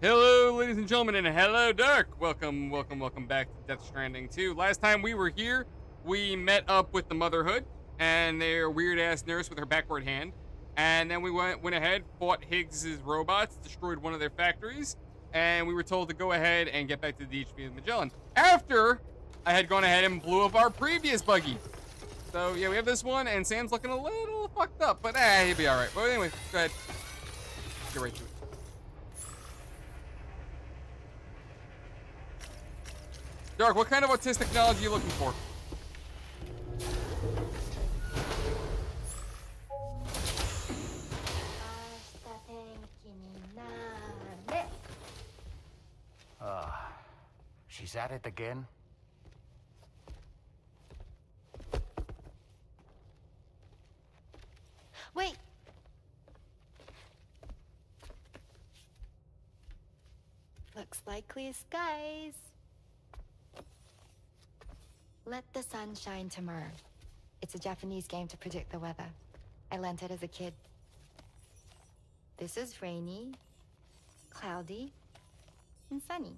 Hello, ladies and gentlemen, and hello, Dirk. Welcome back to Death Stranding 2. Last time we were here, we met up with the Motherhood and their weird-ass nurse with her backward hand. And then we went ahead, fought Higgs' robots, destroyed one of their factories, and we were told to go ahead and get back to the DHV Magellan. After I had gone ahead and blew up our previous buggy. So, yeah, we have this one, and Sam's looking a little fucked up, but he'll be alright. But anyway, go ahead. Get right to it. Dark, what kind of autistic technology are you looking for? She's at it again? Wait! Looks like clear skies. Let the sun shine tomorrow. It's a Japanese game to predict the weather. I learned it as a kid. This is rainy, cloudy, and sunny.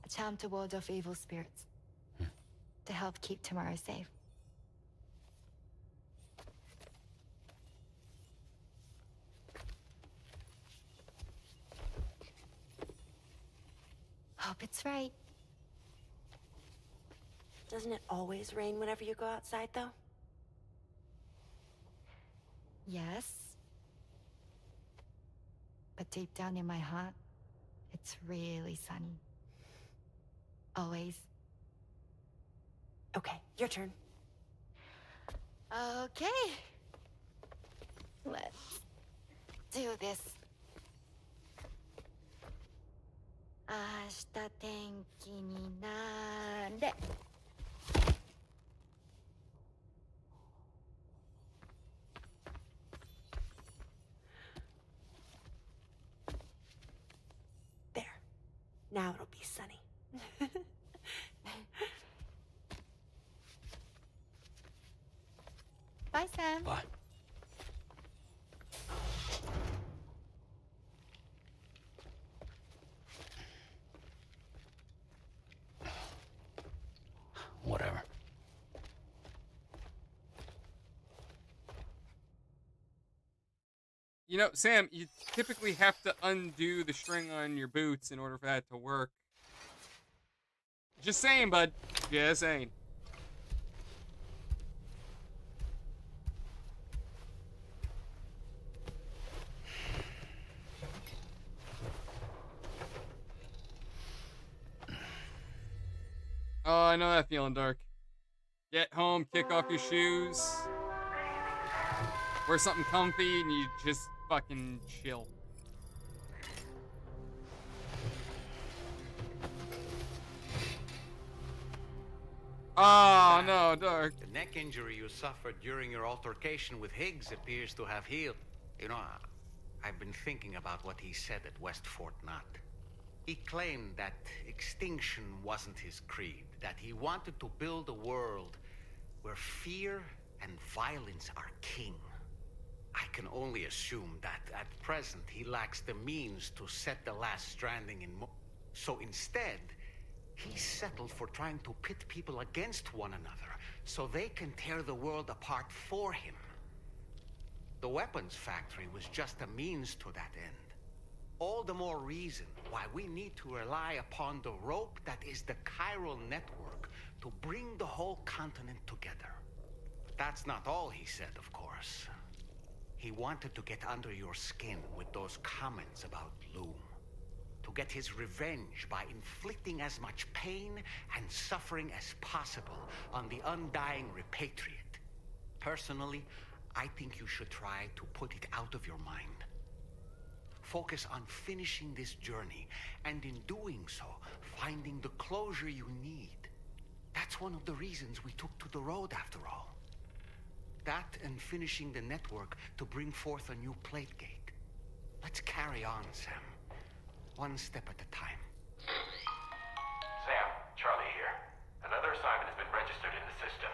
A charm to ward off evil spirits. To help keep tomorrow safe. Hope it's right. Doesn't it always rain whenever you go outside, though? Yes. But deep down in my heart, it's really sunny. Always. Okay, your turn. Okay. Let's do this. 明日天気になれ。There. Now it'll be sunny. Bye, Sam. Bye. Whatever. You know, Sam, you typically have to undo the string on your boots in order for that to work. Just saying, bud. Just saying. Oh, I know that feeling, Dark. Get home, kick off your shoes, wear something comfy, and you just fucking chill. Oh, no, Dark. The neck injury you suffered during your altercation with Higgs appears to have healed. You know, I've been thinking about what he said at West Fort Knot. He claimed that extinction wasn't his creed, that he wanted to build a world where fear and violence are king. I can only assume that at present he lacks the means to set the last stranding in so instead, he settled for trying to pit people against one another so they can tear the world apart for him. The weapons factory was just a means to that end. All the more reason why we need to rely upon the rope that is the Chiral Network to bring the whole continent together. But that's not all he said, of course. He wanted to get under your skin with those comments about Loom. To get his revenge by inflicting as much pain and suffering as possible on the undying repatriate. Personally, I think you should try to put it out of your mind. Focus on finishing this journey, and in doing so, finding the closure you need. That's one of the reasons we took to the road, after all. That and finishing the network to bring forth a new plate gate. Let's carry on, Sam. One step at a time. Sam, Charlie here. Another assignment has been registered in the system.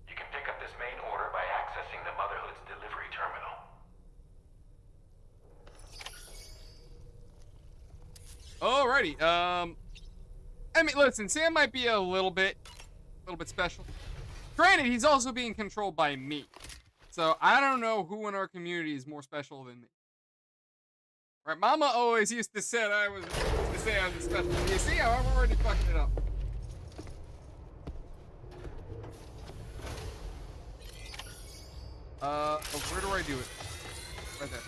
You can pick up this main order by accessing the Motherhood's delivery terminal. Alrighty. I mean, listen, Sam might be a little bit special. Granted, he's also being controlled by me. So I don't know who in our community is more special than me. Right? Mama always used to say I was special. You see how I'm already fucking it up. Where do I do it? Right there.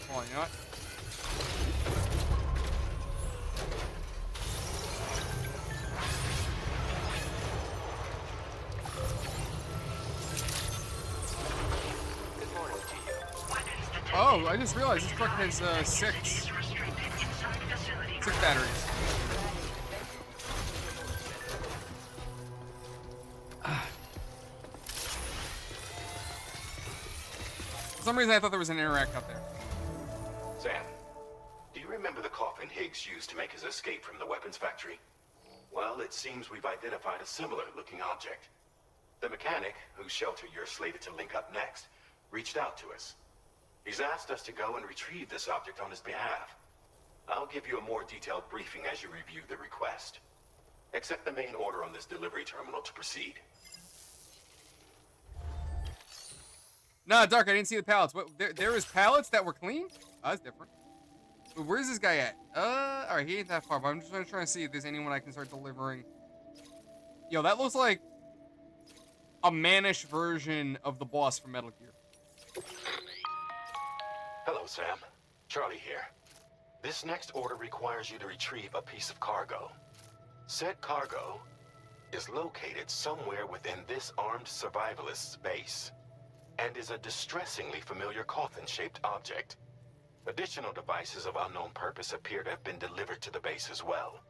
Hold on, you know what? Oh, I just realized this truck has six batteries. For some reason, I thought there was an interact up there. Sam, do you remember the coffin Higgs used to make his escape from the weapons factory? Well, it seems we've identified a similar-looking object. The mechanic, whose shelter you're slated to link up next, reached out to us. He's asked us to go and retrieve this object on his behalf. I'll give you a more detailed briefing as you review the request. Accept the main order on this delivery terminal to proceed. Nah, Dark, I didn't see the pallets. What? There was pallets that were clean? Oh, that's different. But where's this guy at? Alright, he ain't that far, but I'm just gonna try and see if there's anyone I can start delivering. Yo, that looks like a mannish version of the boss from Metal Gear. Hello, Sam. Charlie here. This next order requires you to retrieve a piece of cargo. Said cargo is located somewhere within this armed survivalist's base, and is a distressingly familiar coffin-shaped object. Additional devices of unknown purpose appear to have been delivered to the base as well.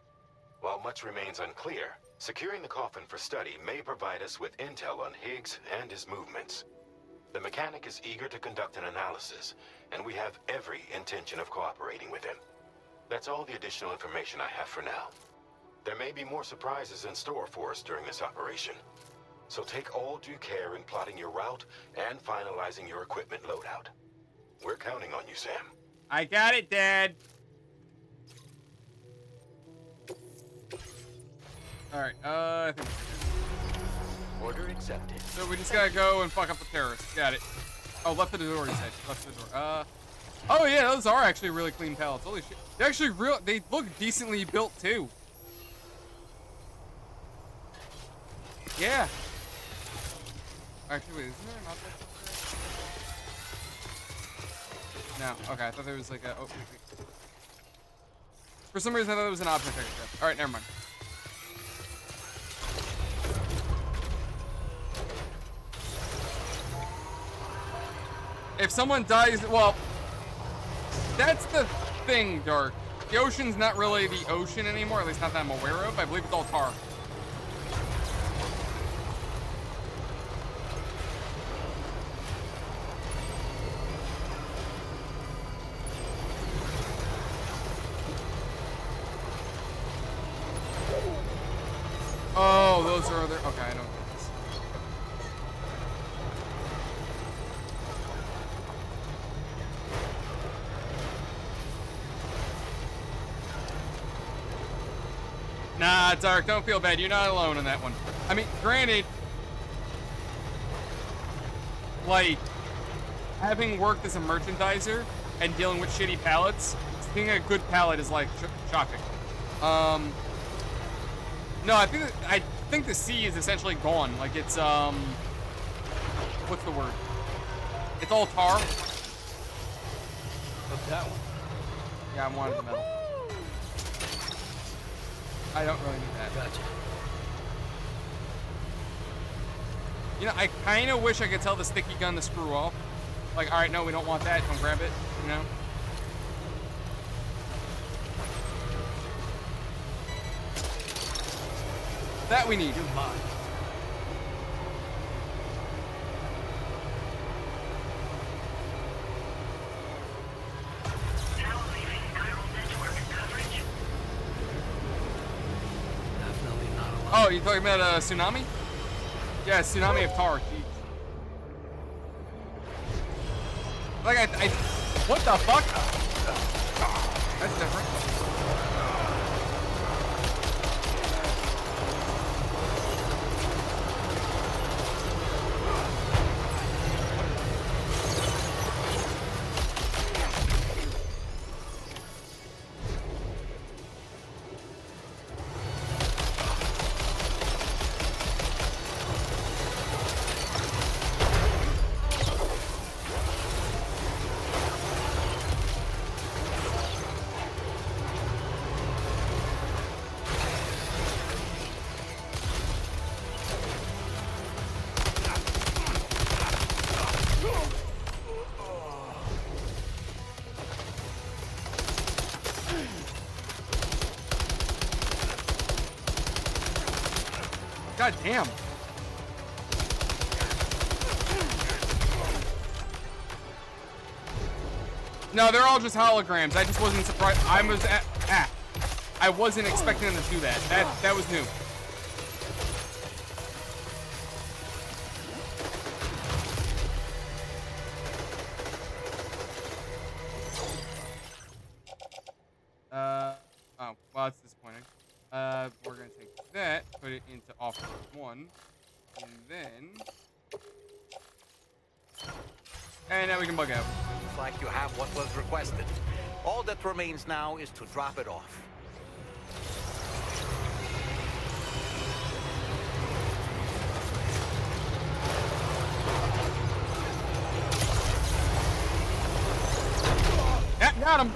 While much remains unclear, securing the coffin for study may provide us with intel on Higgs and his movements. The mechanic is eager to conduct an analysis, and we have every intention of cooperating with him. That's all the additional information I have for now. There may be more surprises in store for us during this operation, so take all due care in plotting your route and finalizing your equipment loadout. We're counting on you, Sam. I got it, Dad. Alright, I think we're good. Order accepted. So we just gotta go and fuck up the terrorists. Got it. Oh, left of the door, he said. Left of the door. Oh yeah, those are actually really clean pallets. Holy shit. They're actually they look decently built too. Yeah. Actually, wait, isn't there an object up there? No, okay, I thought there was like a, oh, wait. For some reason I thought there was an object I could grab. Alright, never mind. If someone dies, well, that's the thing, Dark. The ocean's not really the ocean anymore, at least not that I'm aware of. I believe it's all tar. Oh, those are other, okay, I know. Nah, Dark, don't feel bad. You're not alone in that one. I mean, granted, like, having worked as a merchandiser and dealing with shitty pallets, seeing a good pallet is, like, shocking. No, I think the sea is essentially gone. Like, it's, what's the word? It's all tar. What's that one? Yeah, I wanted the metal. I don't really need that. Gotcha. You know, I kind of wish I could tell the sticky gun to screw off. Like, all right, no, we don't want that. Don't grab it, you know? That we need. You're mine. Now leaving Chiral Network coverage. Definitely not alone. Oh, you talking about a tsunami? Yeah, tsunami of tar. Jeez. Like, what the fuck? That's different. God damn. No, they're all just holograms. I just wasn't surprised. I wasn't expecting them to do that. That was new. Oh, well, that's disappointing. We're gonna take that, put it into officer 1, and then... And now we can bug out. Looks like you have what was requested. All that remains now is to drop it off. Yeah, got him.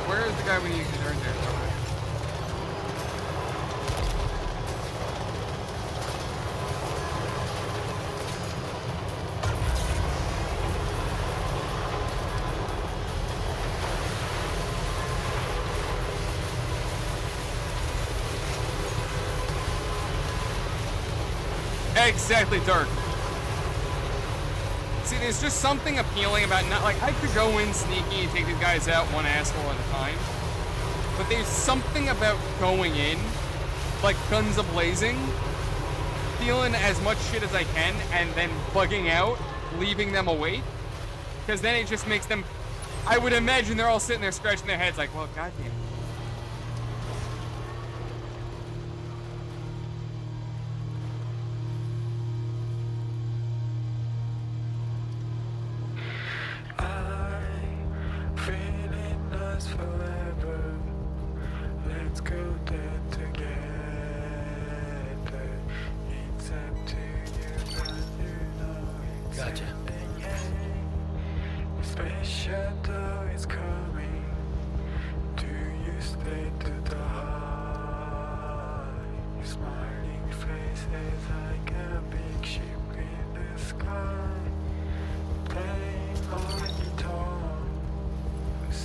Where is the guy we need to turn there? Exactly, Dirk. See, there's just something appealing about not, like, I could go in sneaky and take these guys out one asshole at a time. But there's something about going in, like guns a-blazing, feeling as much shit as I can, and then bugging out, leaving them awake. Because then it just makes them, I would imagine they're all sitting there scratching their heads like, well, goddamn.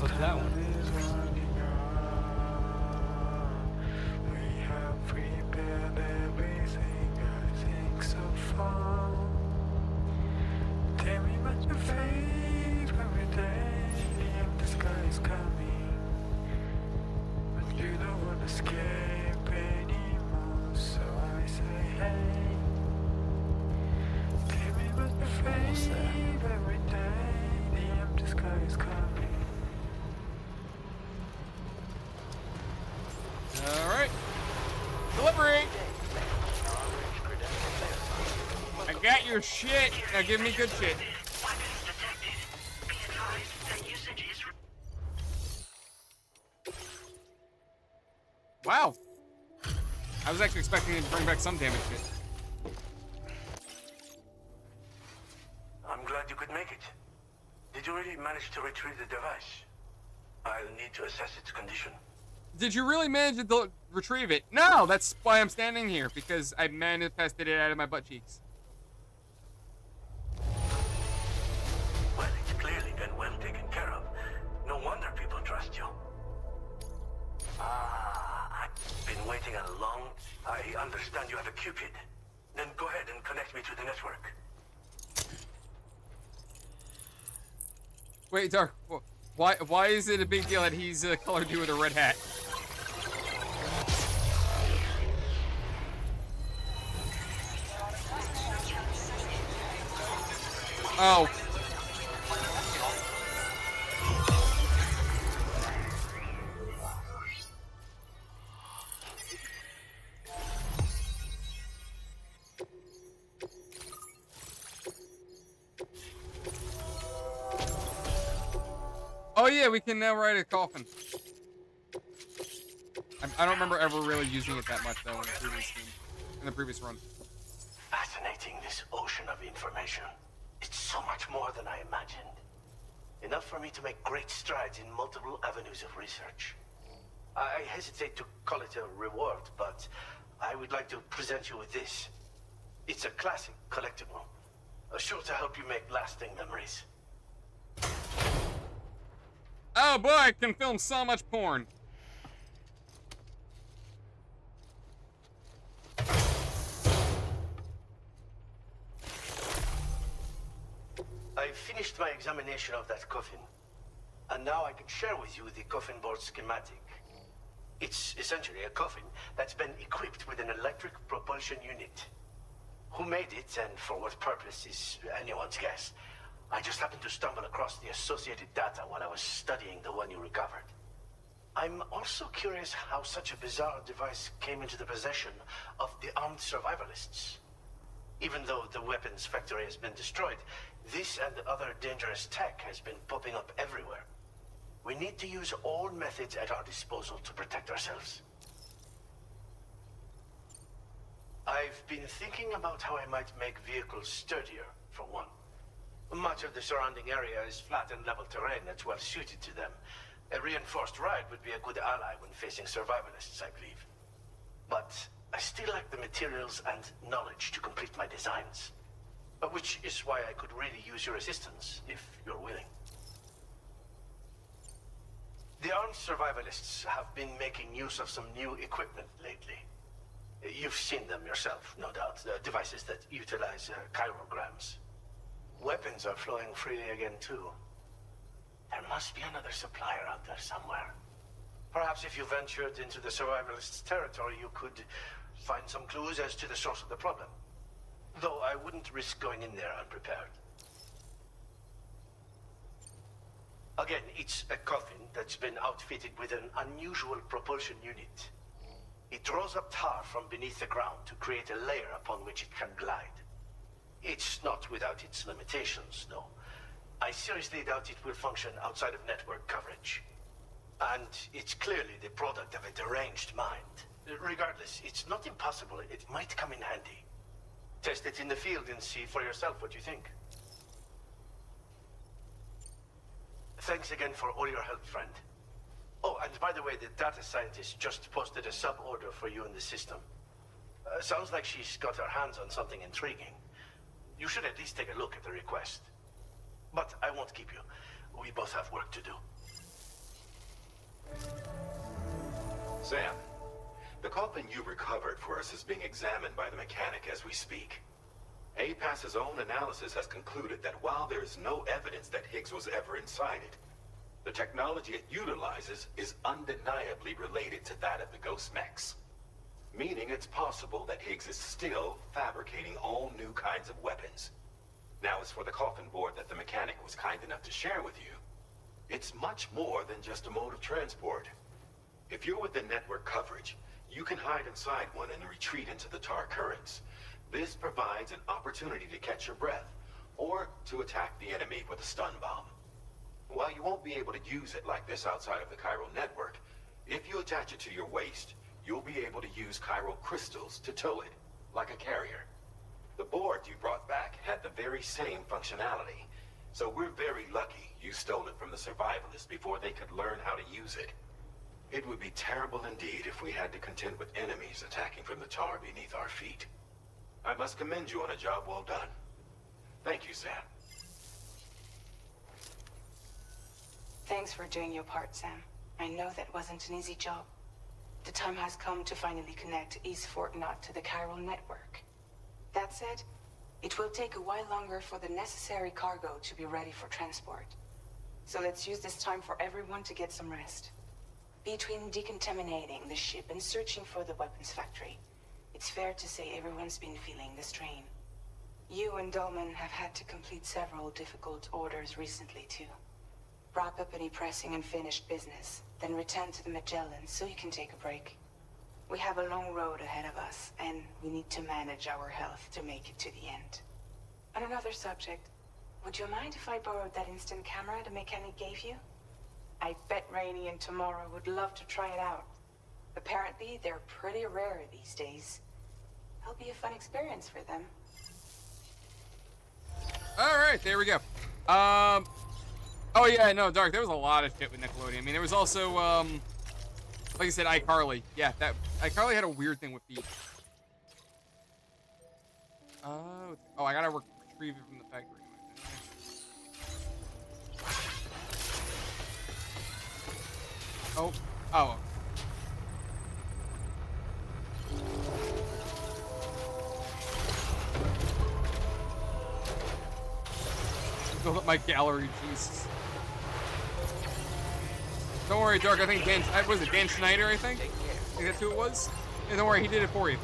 What's that one? Alright. Delivery! I got your shit. Now give me good shit. Weapons detected. Be advised that usage is... Wow. I was actually expecting it to bring back some damage shit. I'm glad you could make it. Did you really manage to retrieve the device? I'll need to assess its condition. Did you really manage to retrieve it? No, that's why I'm standing here, because I manifested it out of my butt cheeks. Well, it's clearly been well taken care of. No wonder people trust you. I've been waiting a long... I understand you have a Cupid. Then go ahead and connect me to the network. Wait, Dark, why is it a big deal that he's colored you with a red hat? Oh. Oh yeah, we can now ride a coffin. I don't remember ever really using it that much though in the previous run. Fascinating, this ocean of information. It's so much more than I imagined. Enough for me to make great strides in multiple avenues of research. I hesitate to call it a reward, but I would like to present you with this. It's a classic collectible. Sure to help you make lasting memories. Oh boy, I can film so much porn. I finished my examination of that coffin, and now I can share with you the coffin board schematic. It's essentially a coffin that's been equipped with an electric propulsion unit. Who made it and for what purpose is anyone's guess. I just happened to stumble across the associated data while I was studying the one you recovered. I'm also curious how such a bizarre device came into the possession of the armed survivalists. Even though the weapons factory has been destroyed, this and other dangerous tech has been popping up everywhere. We need to use all methods at our disposal to protect ourselves. I've been thinking about how I might make vehicles sturdier, for one. Much of the surrounding area is flat and level terrain that's well suited to them. A reinforced ride would be a good ally when facing survivalists, I believe. But I still lack the materials and knowledge to complete my designs. Which is why I could really use your assistance, if you're willing. The armed survivalists have been making use of some new equipment lately. You've seen them yourself, no doubt. Devices that utilize chirograms. Weapons are flowing freely again, too. There must be another supplier out there somewhere. Perhaps if you ventured into the survivalists' territory, you could find some clues as to the source of the problem. Though I wouldn't risk going in there unprepared. Again, it's a coffin that's been outfitted with an unusual propulsion unit. It draws up tar from beneath the ground to create a layer upon which it can glide. It's not without its limitations, no. I seriously doubt it will function outside of network coverage. And it's clearly the product of a deranged mind. Regardless, it's not impossible. It might come in handy. Test it in the field and see for yourself what you think. Thanks again for all your help, friend. Oh, and by the way, the data scientist just posted a sub-order for you in the system. Sounds like she's got her hands on something intriguing. You should at least take a look at the request. But I won't keep you. We both have work to do. Sam, the coffin you recovered for us is being examined by the mechanic as we speak. APAS's own analysis has concluded that while there is no evidence that Higgs was ever inside it, the technology it utilizes is undeniably related to that of the Ghost Mechs. Meaning it's possible that Higgs is still fabricating all new kinds of weapons. Now, as for the coffin board that the mechanic was kind enough to share with you, it's much more than just a mode of transport. If you're within network coverage, you can hide inside one and retreat into the tar currents. This provides an opportunity to catch your breath, or to attack the enemy with a stun bomb. While you won't be able to use it like this outside of the Chiral Network, if you attach it to your waist, you'll be able to use chiral crystals to tow it, like a carrier. The board you brought back had the very same functionality, so we're very lucky you stole it from the survivalists before they could learn how to use it. It would be terrible indeed if we had to contend with enemies attacking from the tar beneath our feet. I must commend you on a job well done. Thank you, Sam. Thanks for doing your part, Sam. I know that wasn't an easy job. The time has come to finally connect East Fort Knot to the Chiral Network. That said, it will take a while longer for the necessary cargo to be ready for transport. So let's use this time for everyone to get some rest. Between decontaminating the ship and searching for the weapons factory, it's fair to say everyone's been feeling the strain. You and Dolman have had to complete several difficult orders recently, too. Wrap up any pressing and finished business, then return to the Magellan so you can take a break. We have a long road ahead of us, and we need to manage our health to make it to the end. On another subject, would you mind if I borrowed that instant camera the mechanic gave you? I bet Rainey and Tomorrow would love to try it out. Apparently, they're pretty rare these days. It'll be a fun experience for them. All right, there we go. Oh yeah, no, Dark. There was a lot of shit with Nickelodeon. I mean, there was also, like I said, iCarly. Yeah, that iCarly had a weird thing with the. Oh, I gotta work. retrieve it from the factory. Oh. Oh. Build up my gallery, Jesus. Don't worry, Dark. I think Dan, was it Dan Schneider? I think that's who it was. Yeah, don't worry, he did it for you.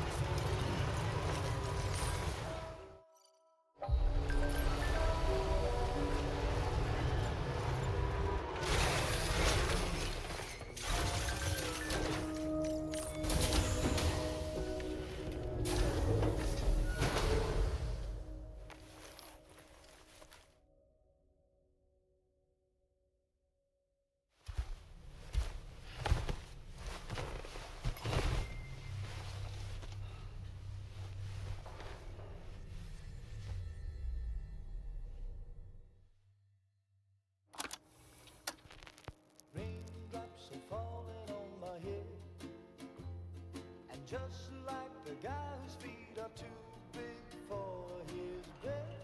Raindrops are falling on my head, and just like the guy whose feet are too big for his bed,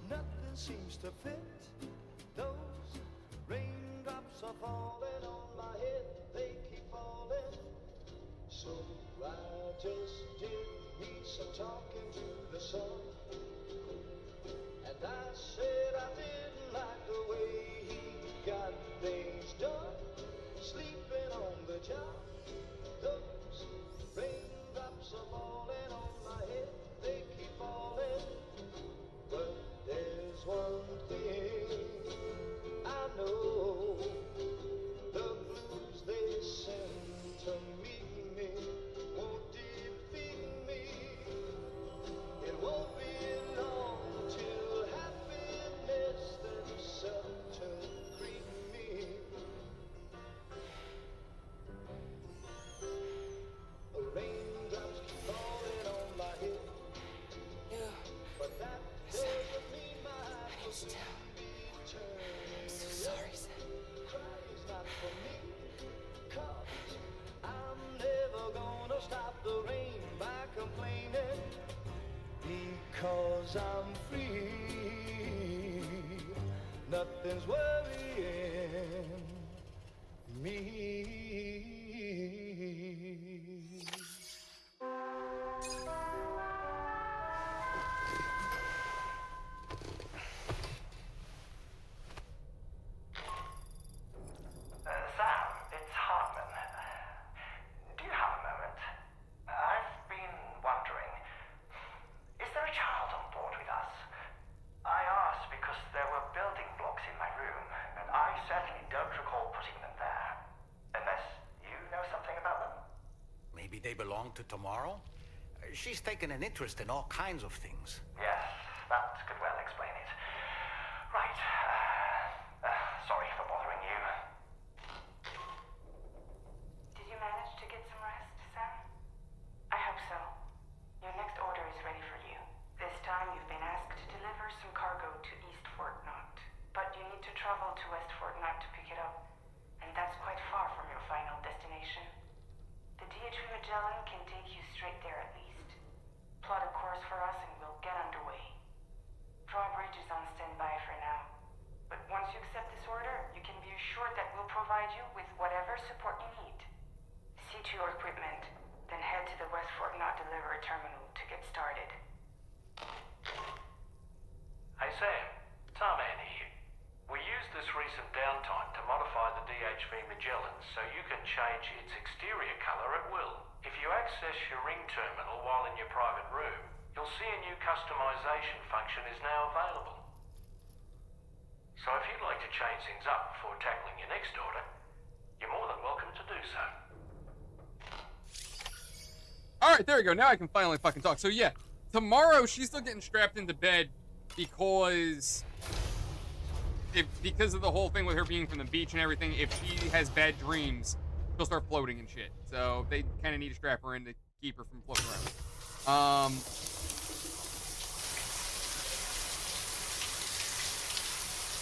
nothing seems to fit. Those raindrops are falling on my head, they keep falling. So I just did me some talking to the sun, and I said I didn't like the way he got things done, sleeping on the job. Those raindrops are falling on my head, they keep falling. But there's one thing I know, the blues they send to meet me won't defeat me. It won't be long till happiness themselves to greet me. Raindrops keep falling on my head, but that doesn't mean my heart will soon be turned. I'm so sorry, Sam. Cry is not for me, 'cause I'm never gonna stop the rain by complaining, because I'm free. Nothing's worrying me. Sam, it's Hartman. Do you have a moment? I've been wondering, is there a child on board with us? I asked because there were building blocks in my room, and I certainly don't recall putting them there. Unless you know something about them? Maybe they belong to Tomorrow? She's taken an interest in all kinds of things. Yes, that could well explain it. Right. Sorry for bothering you. Did you manage to get some rest, Sam? I hope so. Your next order is ready for you. This time you've been asked to deliver some cargo to East Fort Knot. But you need to travel to West Fort Knot to pick it up. And that's quite far from your final destination. The DHV Magellan can take you straight there at least. Plot a course for us and we'll get underway. Drawbridge is on standby for now. But once you accept this order, you can be assured that we'll provide you with whatever support you need. See to your equipment, then head to the West Fort Knot delivery terminal to get started. Hey Sam, Tarman here. We used this recent downtime to modify the DHV Magellan so you can change its exterior color at will. If you access your ring terminal while in your private room, you'll see a new customization function is now available. So if you'd like to change things up before tackling your next order, you're more than welcome to do so. Alright, there we go. Now I can finally fucking talk. So yeah, tomorrow she's still getting strapped into bed because of the whole thing with her being from the beach and everything. If she has bad dreams, she'll start floating and shit. So they kind of need to strap her in to keep her from floating around.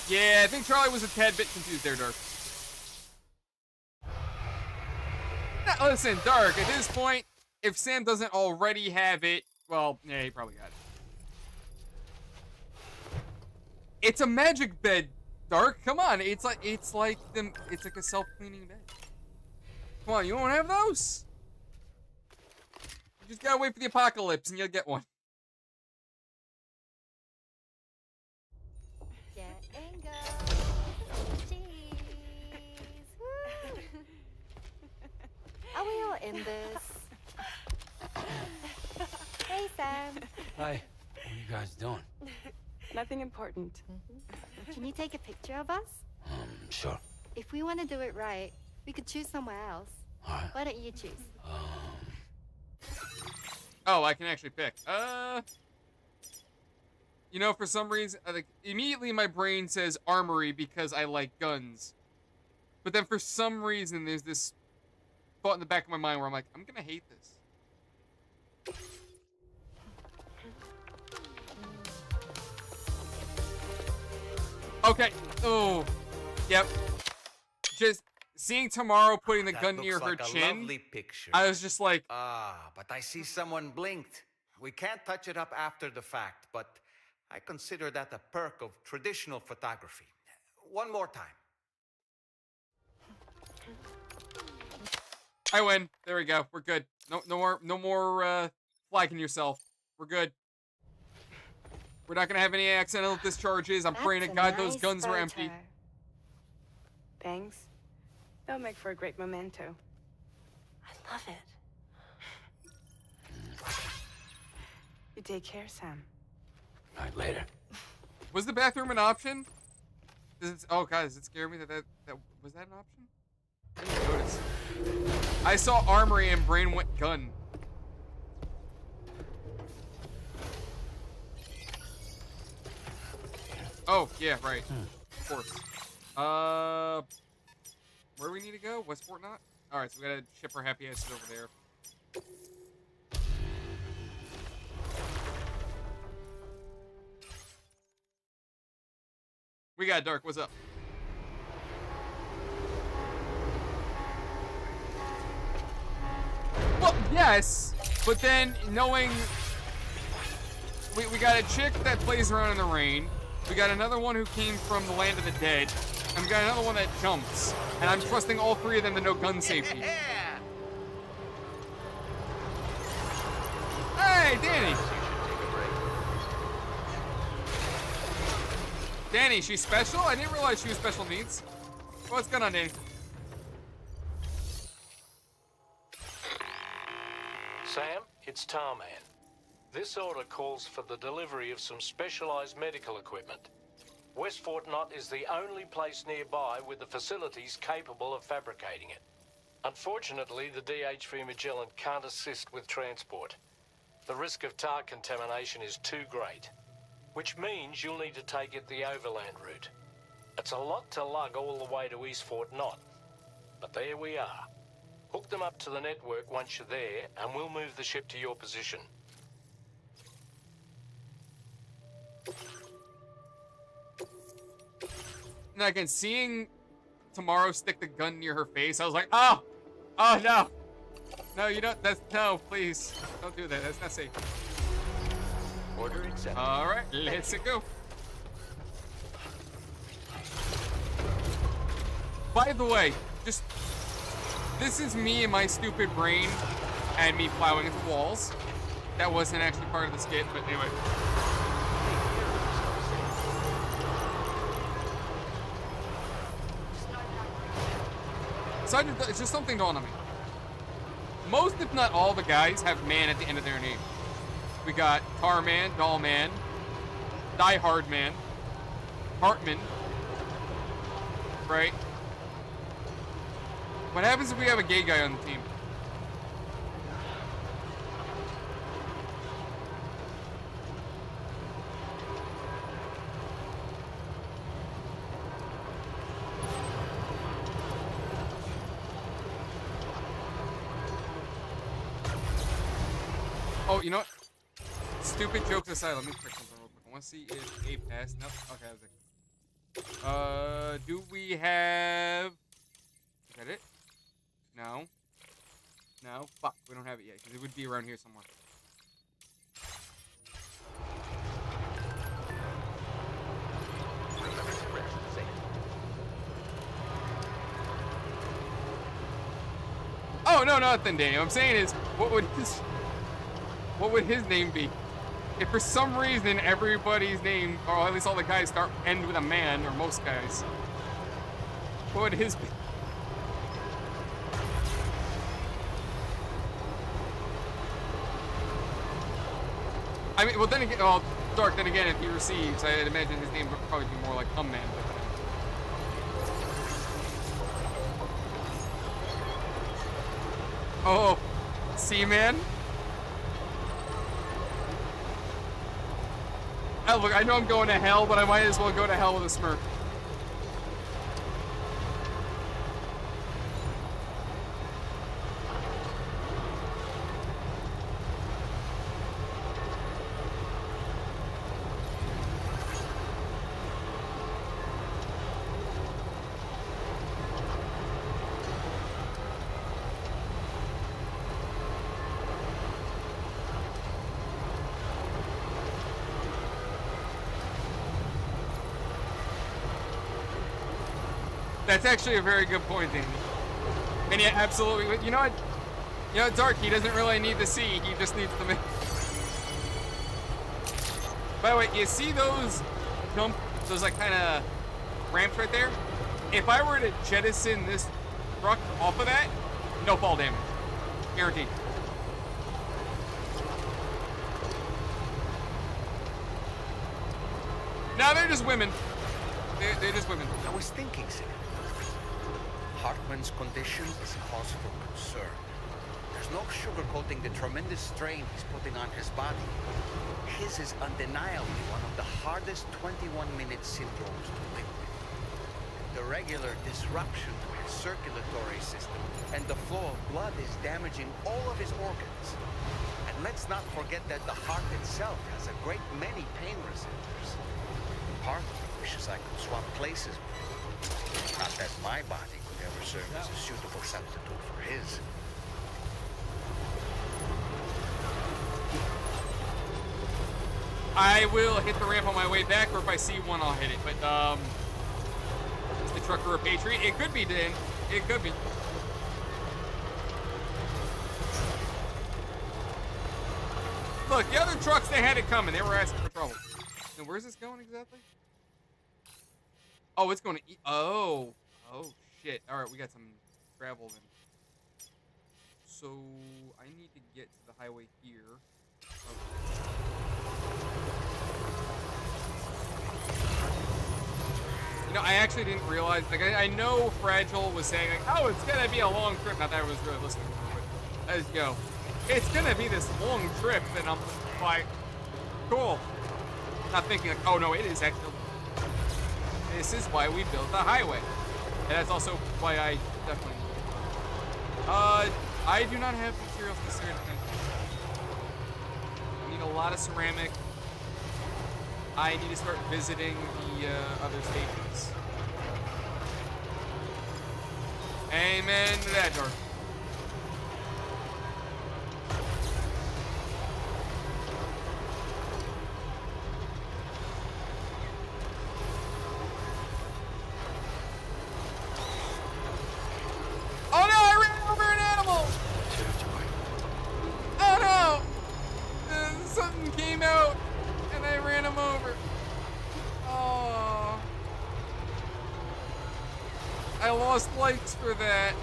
Yeah, I think Charlie was a tad bit confused there, Dark. Now, listen, Dark, at this point, if Sam doesn't already have it, well, yeah, he probably got it. It's a magic bed, Dark. Come on, it's like a self-cleaning bed. Come on, you won't have those? You just gotta wait for the apocalypse and you'll get one. Get and go. Cheese. Woo. Are we all in this? Hey, Sam. Hi. What are you guys doing? Nothing important. Can you take a picture of us? Sure. If we want to do it right, we could choose somewhere else. All right. Why don't you choose? Oh, I can actually pick. You know, for some reason, like, immediately my brain says armory because I like guns. But then for some reason, there's this thought in the back of my mind where I'm like, I'm gonna hate this. Okay. Oh, yep. Just seeing Tomorrow putting the gun near her chin, lovely picture. I was just like, but I see someone blinked. We can't touch it up after the fact, but I consider that a perk of traditional photography. One more time. I win. There we go. We're good. No more flagging yourself. We're good. We're not gonna have any accidental discharges. I'm praying to God those guns were empty. Thanks. They'll make for a great memento. I love it. You take care, Sam. All right, later. Was the bathroom an option? Oh God, does it scare me that was that an option? I didn't notice. I saw armory and brain went gun. Oh, yeah, right. Of course. Where do we need to go? West Fort Knott? Alright, so we gotta ship our happy asses over there. We got Dark, what's up? Well, yes, but then knowing we got a chick that plays around in the rain. We got another one who came from the land of the dead. And we got another one that jumps. And I'm trusting all three of them to know gun safety. Yeah. Hey, Danny! Danny, she's special? I didn't realize she was special needs. What's going on, Danny? Sam, it's Tarman. This order calls for the delivery of some specialized medical equipment. West Fort Knott is the only place nearby with the facilities capable of fabricating it. Unfortunately, the DHV Magellan can't assist with transport. The risk of tar contamination is too great, which means you'll need to take it the overland route. It's a lot to lug all the way to East Fort Knott, but there we are. Hook them up to the network once you're there, and we'll move the ship to your position. And again, seeing Tomorrow stick the gun near her face, I was like, oh no. No, you don't, no, please. Don't do that, that's not safe. Order accepted. Alright, let's go. By the way, this is me and my stupid brain and me plowing into walls. That wasn't actually part of the skit, but anyway. So it's just something dawned on me. Most, if not all, the guys have man at the end of their name. We got Tarman, Dollman, Die Hard Man, Hartman, right? What happens if we have a gay guy on the team? Oh, you know what? Stupid jokes aside, let me check something real quick. I want to see if A passed. Nope. Okay, that was it. Do we have... Is that it? No. No. Fuck, we don't have it yet, because it would be around here somewhere. No, nothing, Daniel. I'm saying is, what would his name be? If for some reason everybody's name, or at least all the guys end with a man, or most guys, what would his be? I mean, well, then again, Dark, then again, if he receives, I'd imagine his name would probably be more like Man. Oh, Seaman? Oh, look, I know I'm going to hell, but I might as well go to hell with a smirk. That's actually a very good point, Danny. And yeah, absolutely. You know what? You know, Dark, he doesn't really need the sea. He just needs the man. By the way, you see those like kind of ramps right there? If I were to jettison this truck off of that, no fall damage. Guaranteed. No, they're just women. They're just women. I was thinking, Sam. Hartman's condition is cause for concern. There's no sugarcoating the tremendous strain he's putting on his body. His is undeniably one of the hardest 21-minute syndromes to live with. The regular disruption to his circulatory system and the flow of blood is damaging all of his organs. And let's not forget that the heart itself has a great many pain receptors. Part of me wishes I could swap places with him. Not that my body could ever serve as a suitable substitute for his. I will hit the ramp on my way back, or if I see one, I'll hit it. But, is the trucker a patriot? It could be, Dan. It could be. Look, the other trucks, they had it coming. They were asking for trouble. And where's this going exactly? Oh, it's going to... Oh, shit. All right, we got some travel then. So, I need to get to the highway here. Okay. You know, I actually didn't realize, like, I know Fragile was saying, like, oh, it's gonna be a long trip. Not that I was really listening to it, but let's go. It's gonna be this long trip, and I'm like, cool. Not thinking, like, oh, no, it is actually. This is why we built the highway. And that's also why I definitely. I do not have materials necessary to finish. I need a lot of ceramic. I need to start visiting the other stations. Amen to that, Dark. Oh no, I ran over an animal! Oh no! Something came out and I ran him over. Oh, I lost likes for that.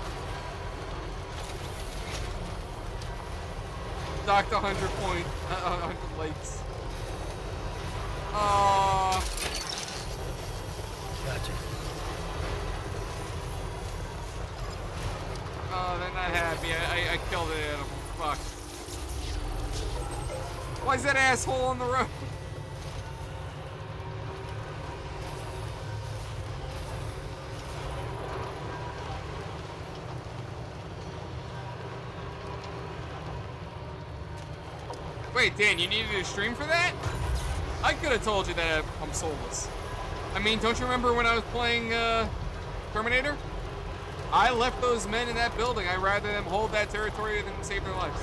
Docked 100 points, 100 likes. Oh. Gotcha. Oh, they're not happy. I killed an animal. Fuck. Why is that asshole on the road? Wait, Dan, you needed a stream for that? I could have told you that I'm soulless. I mean, don't you remember when I was playing Terminator? I left those men in that building. I'd rather them hold that territory than save their lives.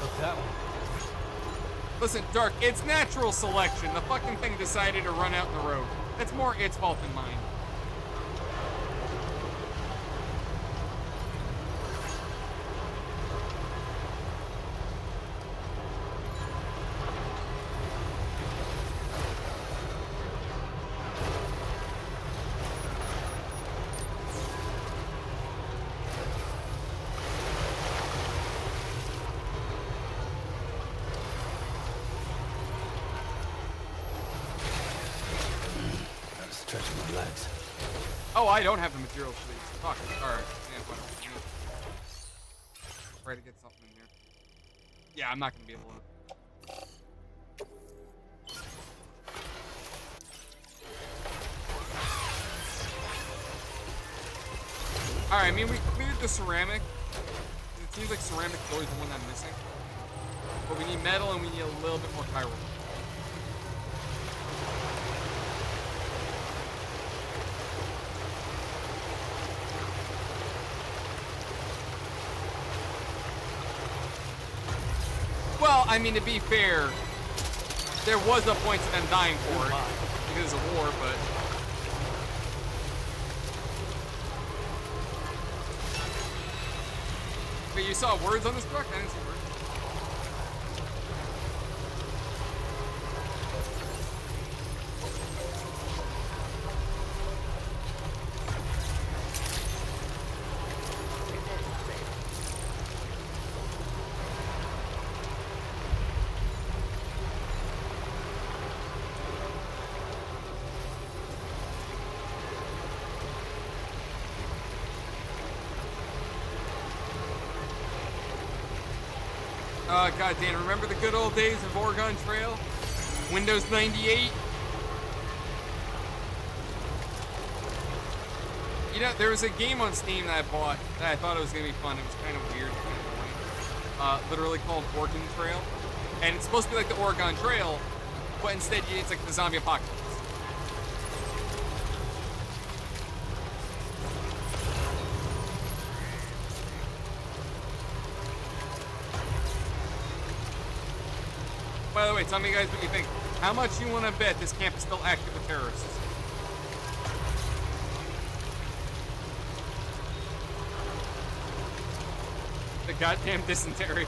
Look that one. Listen, Dark, it's natural selection. The fucking thing decided to run out in the road. That's more its fault than mine. Stretch my legs. Oh, I don't have the materials for these. Fuck. Alright. Yeah, whatever. Try to get something in here. Yeah, I'm not gonna be able to. Alright, I mean, we cleared the ceramic. It seems like ceramic is always the one I'm missing. But we need metal and we need a little bit more chiral. Well, I mean, to be fair, there was a point to them dying for it because of war, but... Wait, you saw words on this truck? I didn't see words. God damn, remember the good old days of Oregon Trail? Windows 98? You know, there was a game on Steam that I bought that I thought it was going to be fun. It was kind of weird, kind of annoying. Literally called Oregon Trail. And it's supposed to be like the Oregon Trail, but instead it's like the zombie apocalypse. By the way, tell me guys what you think. How much you want to bet this camp is still active with terrorists? The goddamn dysentery.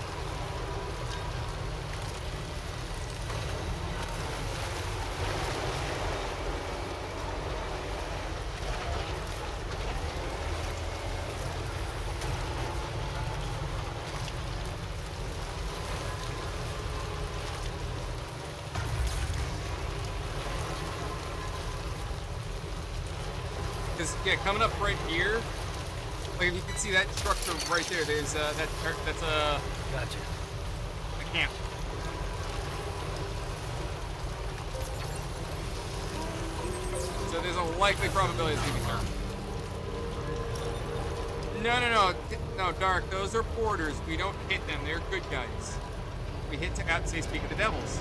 Yeah, coming up right here, like if you can see that structure right there, there's that's a Gotcha. a camp. So there's a likely probability it's gonna be Dark. No, Dark. Those are porters. We don't hit them. They're good guys. We hit to say speak of the devils.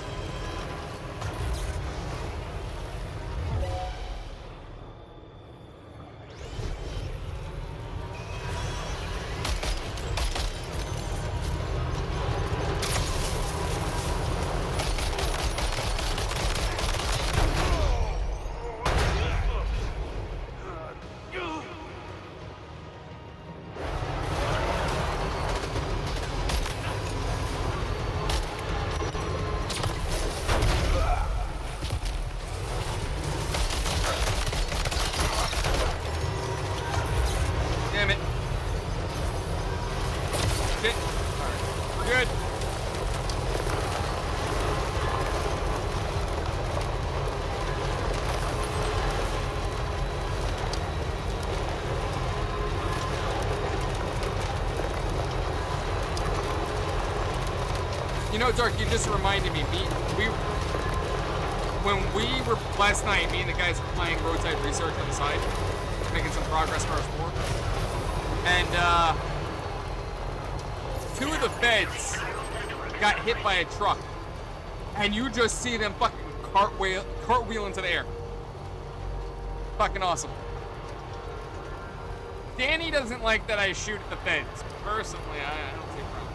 You know, Dark, you just reminded me. When we were last night, me and the guys were playing roadside research on the side, making some progress for our sport. And two of the feds got hit by a truck, and you just see them fucking cartwheel into the air. Fucking awesome. Danny doesn't like that I shoot at the feds. Personally, I don't see a problem.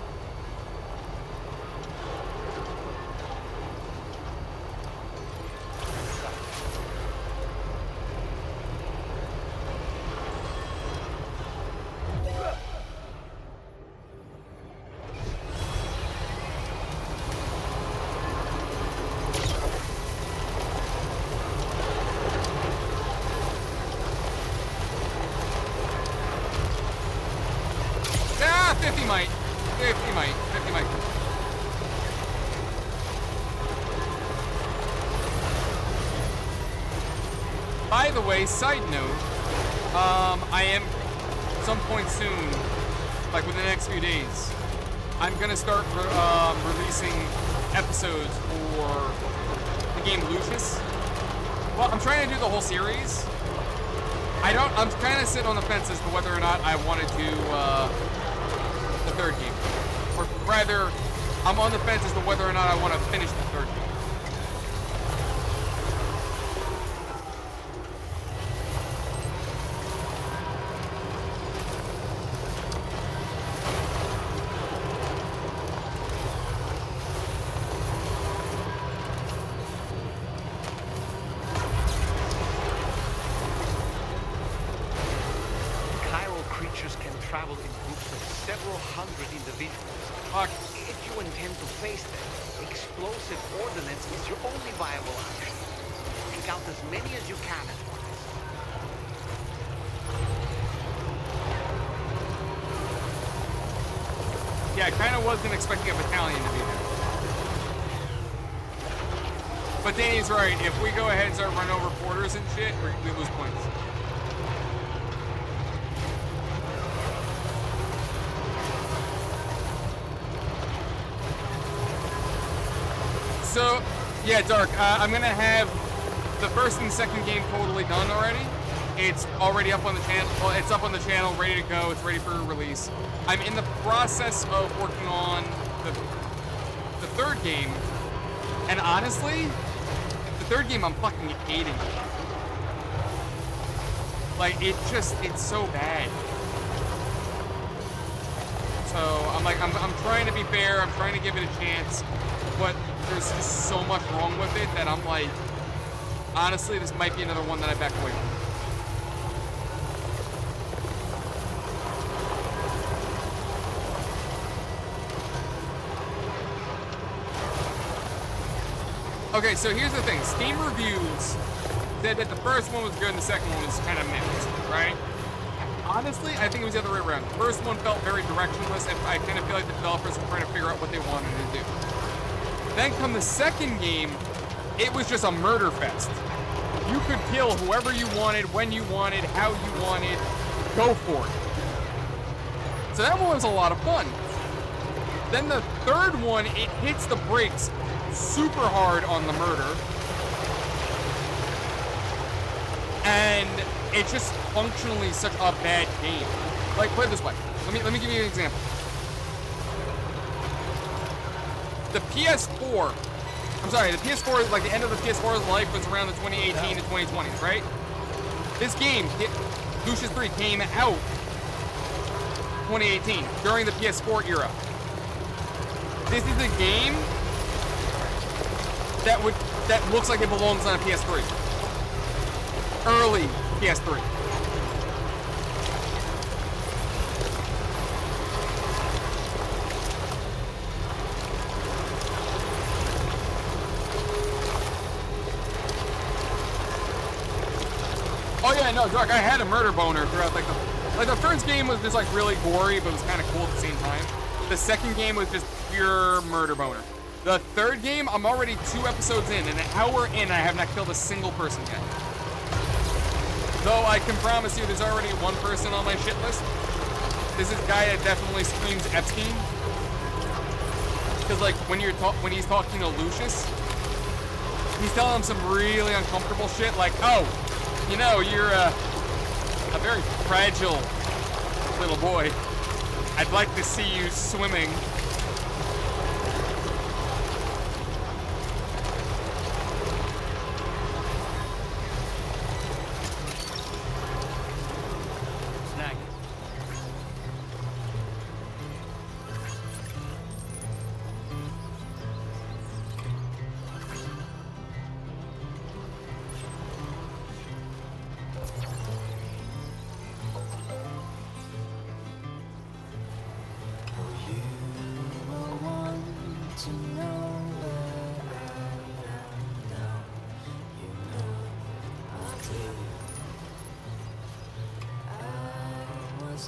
50 might. 50 might. 50 might. By the way, side note, I am, some point soon, like within the next few days, I'm gonna start releasing episodes for the game Lucius. Well, I'm trying to do the whole series. I'm kind of sitting on the fence as to whether or not I want to do the third game. Or rather, I'm on the fence as to whether or not I want to finish the third game. Travel in groups of several hundred individuals. If you intend to face them, explosive ordnance is your only viable option. Take out as many as you can at once. Yeah, I kind of wasn't expecting a battalion to be there. But Danny's right. If we go ahead and start running over quarters and shit, we lose points. So, yeah, Dark, I'm going to have the first and second game totally done already. It's already up on the channel. Well, it's up on the channel, ready to go. It's ready for release. I'm in the process of working on the third game. And honestly, the third game I'm fucking hating. Like, it's so bad. So, I'm trying to be fair. I'm trying to give it a chance. But there's just so much wrong with it that I'm like, honestly, this might be another one that I back away from. Okay, so here's the thing. Steam reviews said that the first one was good and the second one was kind of mixed, right? Honestly, I think it was the other way around. The first one felt very directionless, and I kind of feel like the developers were trying to figure out what they wanted to do. Then come the second game, it was just a murder fest. You could kill whoever you wanted, when you wanted, how you wanted, go for it. So that one was a lot of fun. Then the third one, it hits the brakes super hard on the murder. And it's just functionally such a bad game. Like, put it this way. Let me give you an example. The PS4, like the end of the PS4's life was around the 2018 to 2020s, right? This game, Lucius 3, came out 2018, during the PS4 era. This is a game that looks like it belongs on a PS3. Early PS3. Oh yeah, no, Dark, I had a murder boner throughout, like the first game was just like really gory, but it was kind of cool at the same time. The second game was just pure murder boner. The third game, I'm already 2 episodes in, and an hour in, I have not killed a single person yet. Though I can promise you there's already one person on my shit list. This is a guy that definitely screams Epstein. Because like when he's talking to Lucius, he's telling him some really uncomfortable shit like, oh, you know, you're a very fragile little boy. I'd like to see you swimming.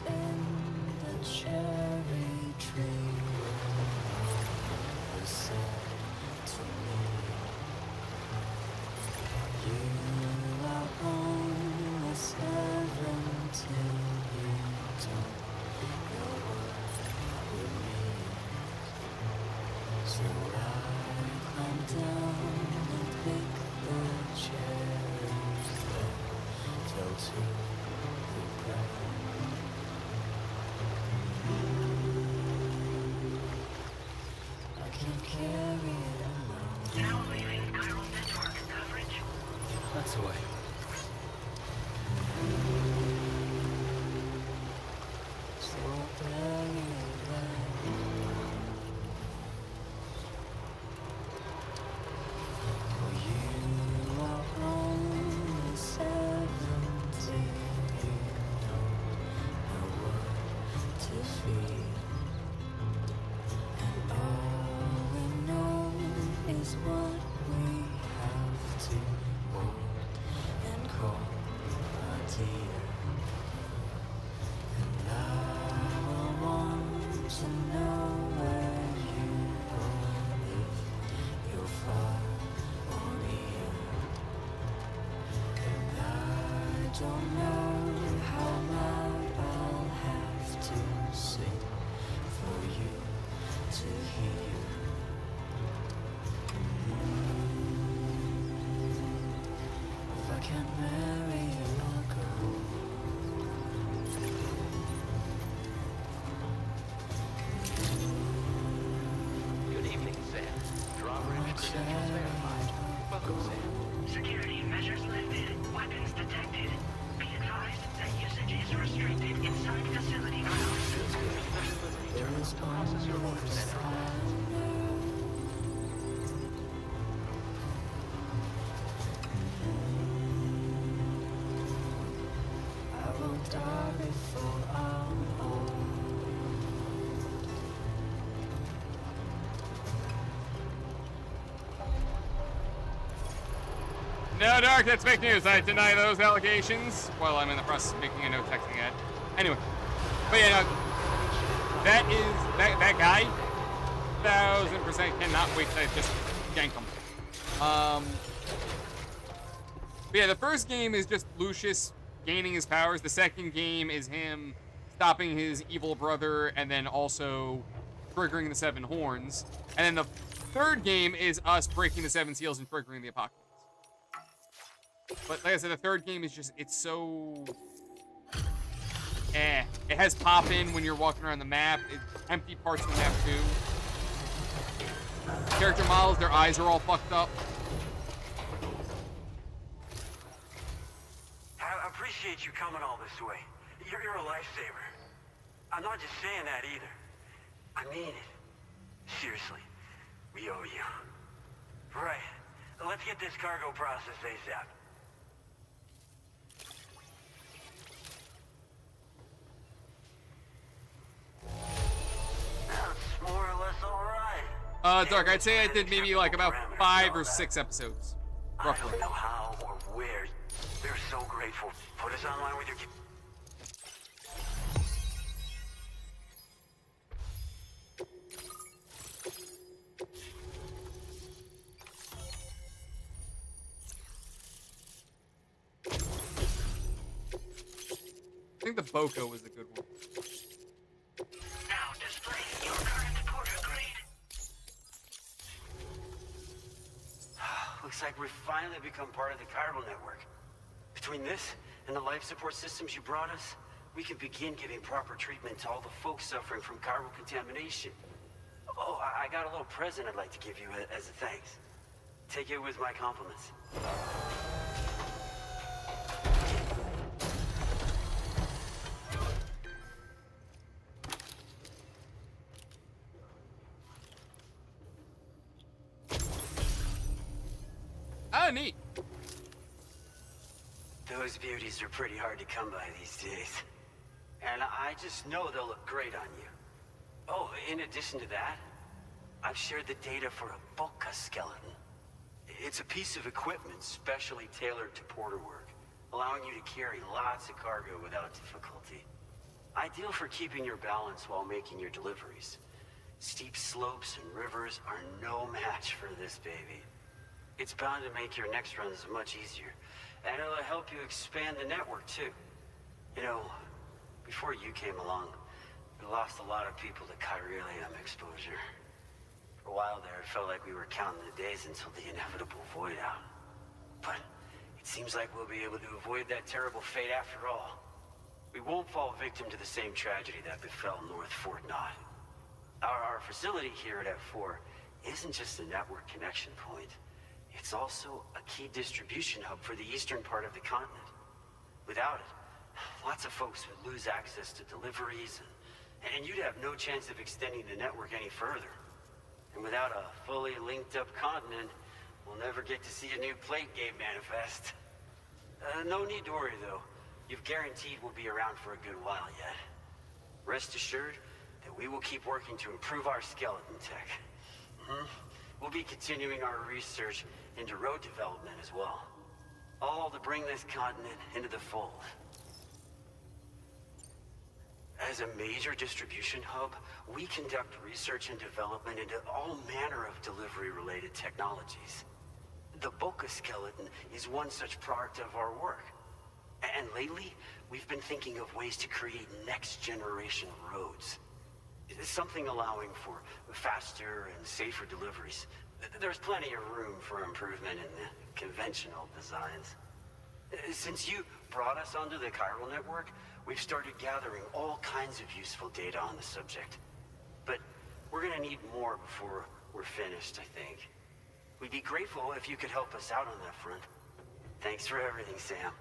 In the cherry away. Good evening, Sam. Drawbridge credentials verified. Welcome, Sam. Security measures lifted. Weapons detected. Be advised that usage is restricted inside facility grounds. Special delivery terminal to process your orders and I won't die before I'm old. No, Dark, that's fake news. I deny those allegations. Well, I'm in the process of making a no texting ad. Anyway. But yeah, no, that guy, 1000% cannot wait to just gank him. But yeah, the first game is just Lucius gaining his powers. The second game is him stopping his evil brother and then also triggering the 7 horns. And then the third game is us breaking the 7 seals and triggering the apocalypse. But like I said, the third game is just, it's so... It has pop-in when you're walking around the map. Empty parts of the map, too. Character models, their eyes are all fucked up. I appreciate you coming all this way. You're a lifesaver. I'm not just saying that either. I mean it. Seriously, we owe you. Right. Let's get this cargo processed ASAP. That's more or less all right. Dark, I'd say I did maybe like about 5 or 6 episodes. I Roughly. don't know how or where. We're so grateful. Put us online with your... I think the Boko was a good one. Now display your current porter grade. Looks like we've finally become part of the Chiral Network. Between this and the life support systems you brought us, we can begin giving proper treatment to all the folks suffering from chiral contamination. Oh, I got a little present I'd like to give you as a thanks. Take it with my compliments. Ah, neat. Those beauties are pretty hard to come by these days. And I just know they'll look great on you. Oh, in addition to that, I've shared the data for a Boca skeleton. It's a piece of equipment specially tailored to porter work, allowing you to carry lots of cargo without difficulty. Ideal for keeping your balance while making your deliveries. Steep slopes and rivers are no match for this baby. It's bound to make your next runs much easier, and it'll help you expand the network too. You know, before you came along, we lost a lot of people to chiralium exposure. For a while there, it felt like we were counting the days until the inevitable void out. But it seems like we'll be able to avoid that terrible fate after all. We won't fall victim to the same tragedy that befell North Fort Knott. Our facility here at F4 isn't just a network connection point. It's also a key distribution hub for the eastern part of the continent. Without it, lots of folks would lose access to deliveries, and you'd have no chance of extending the network any further. And without a fully linked up continent, we'll never get to see a new plate game manifest. No need to worry, though. You've guaranteed we'll be around for a good while yet. Rest assured that we will keep working to improve our skeleton tech. We'll be continuing our research into road development as well. All to bring this continent into the fold. As a major distribution hub, we conduct research and development into all manner of delivery-related technologies. The Boca skeleton is one such product of our work. And lately, we've been thinking of ways to create next-generation roads. Something allowing for faster and safer deliveries. There's plenty of room for improvement in the conventional designs. Since you brought us onto the Chiral Network, we've started gathering all kinds of useful data on the subject. But we're gonna need more before we're finished, I think. We'd be grateful if you could help us out on that front. Thanks for everything, Sam.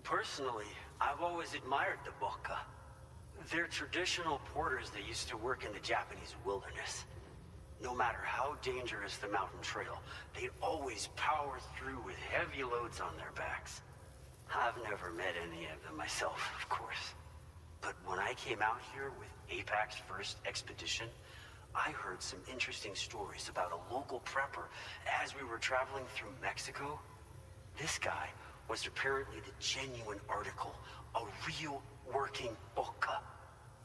Personally, I've always admired the Boca. They're traditional porters that used to work in the Japanese wilderness. No matter how dangerous the mountain trail, they'd always power through with heavy loads on their backs. I've never met any of them myself, of course. But when I came out here with APAC's first expedition, I heard some interesting stories about a local prepper as we were traveling through Mexico. This guy was apparently the genuine article, a real working Boca.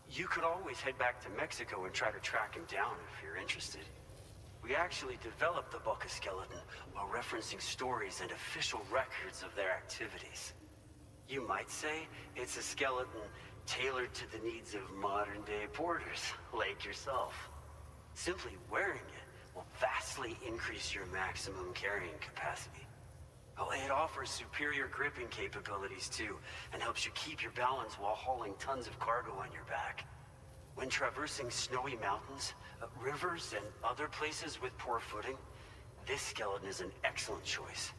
You could always head back to Mexico and try to track him down if you're interested. We actually developed the Boca skeleton while referencing stories and official records of their activities. You might say it's a skeleton tailored to the needs of modern-day porters, like yourself. Simply wearing it will vastly increase your maximum carrying capacity. Oh, it offers superior gripping capabilities too, and helps you keep your balance while hauling tons of cargo on your back. When traversing snowy mountains, rivers, and other places with poor footing, this skeleton is an excellent choice.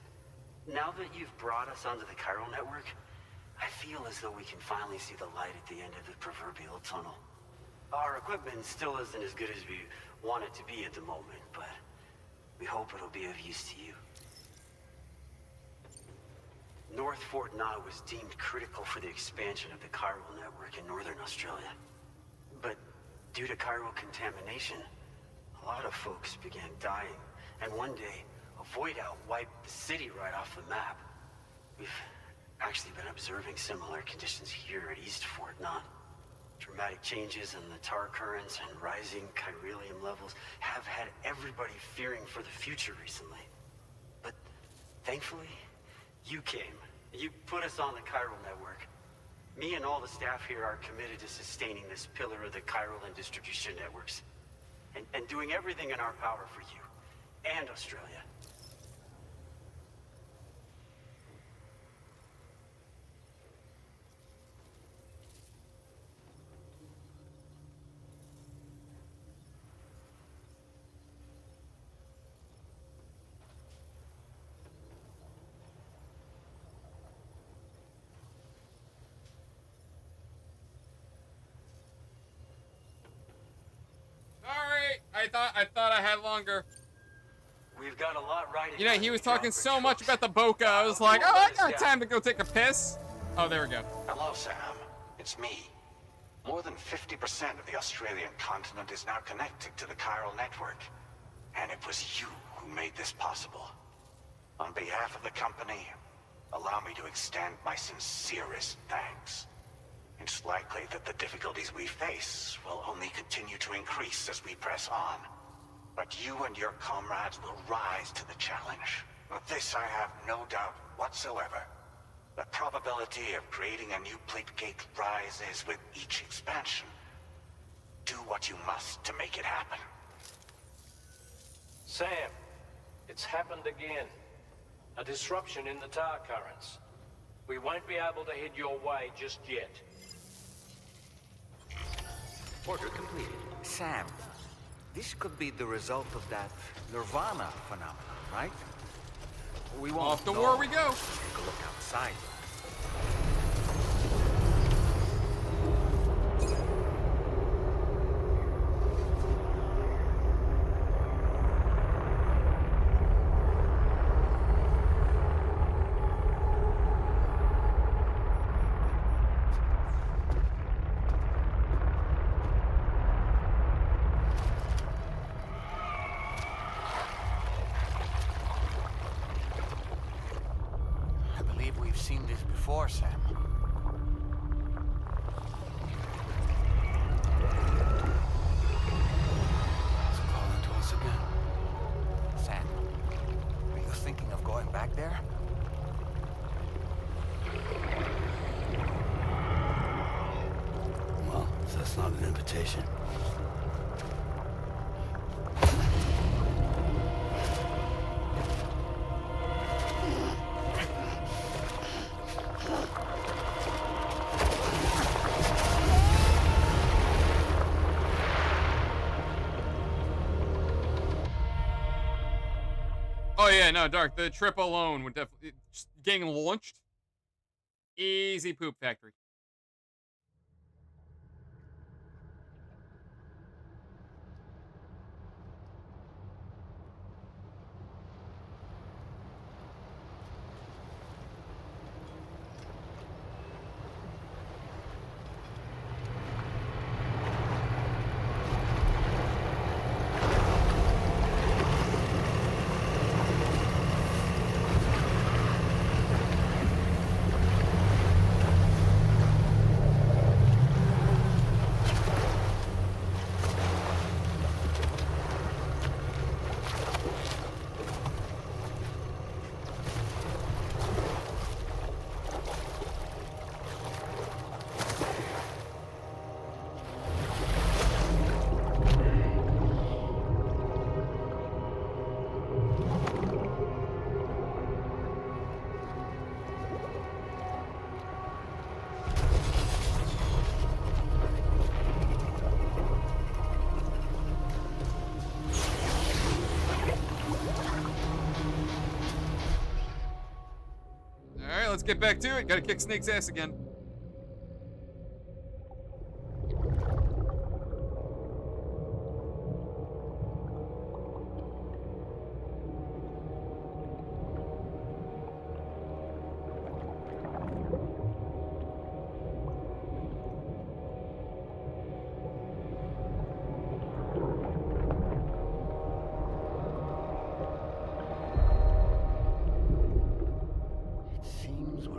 Now that you've brought us onto the Chiral Network, I feel as though we can finally see the light at the end of the proverbial tunnel. Our equipment still isn't as good as we want it to be at the moment, but we hope it'll be of use to you. North Fort Knott was deemed critical for the expansion of the Chiral Network in northern Australia. But due to chiral contamination, a lot of folks began dying, and one day, a void out wiped the city right off the map. We've actually been observing similar conditions here at East Fort Knott. Dramatic changes in the tar currents and rising chiralium levels have had everybody fearing for the future recently. But thankfully, you came. You put us on the Chiral Network. Me and all the staff here are committed to sustaining this pillar of the chiral and distribution networks. And doing everything in our power for you. And Australia. I thought I had longer. We've got a lot right. You know, he was talking so much about the Boca. I was like, oh, I got time to go take a piss. Oh, there we go. Hello, Sam. It's me. More than 50% of the Australian continent is now connected to the Chiral Network. And it was you who made this possible. On behalf of the company, allow me to extend my sincerest thanks. It's likely that the difficulties we face will only continue to increase as we press on. But you and your comrades will rise to the challenge. Of this I have no doubt whatsoever. The probability of creating a new plate gate rises with each expansion. Do what you must to make it happen. Sam, it's happened again. A disruption in the tar currents. We won't be able to head your way just yet. Order completed. Sam, This could be the result of that nirvana phenomenon, right? We won't Off to know. war we go. Take a look outside. We've seen this before, Sam. It's calling to us again. Sam, are you thinking of going back there? Well, if that's not an invitation. Oh yeah, no, Dark. The trip alone would definitely just getting launched. Easy poop factory. Alright, let's get back to it. Gotta kick Snake's ass again.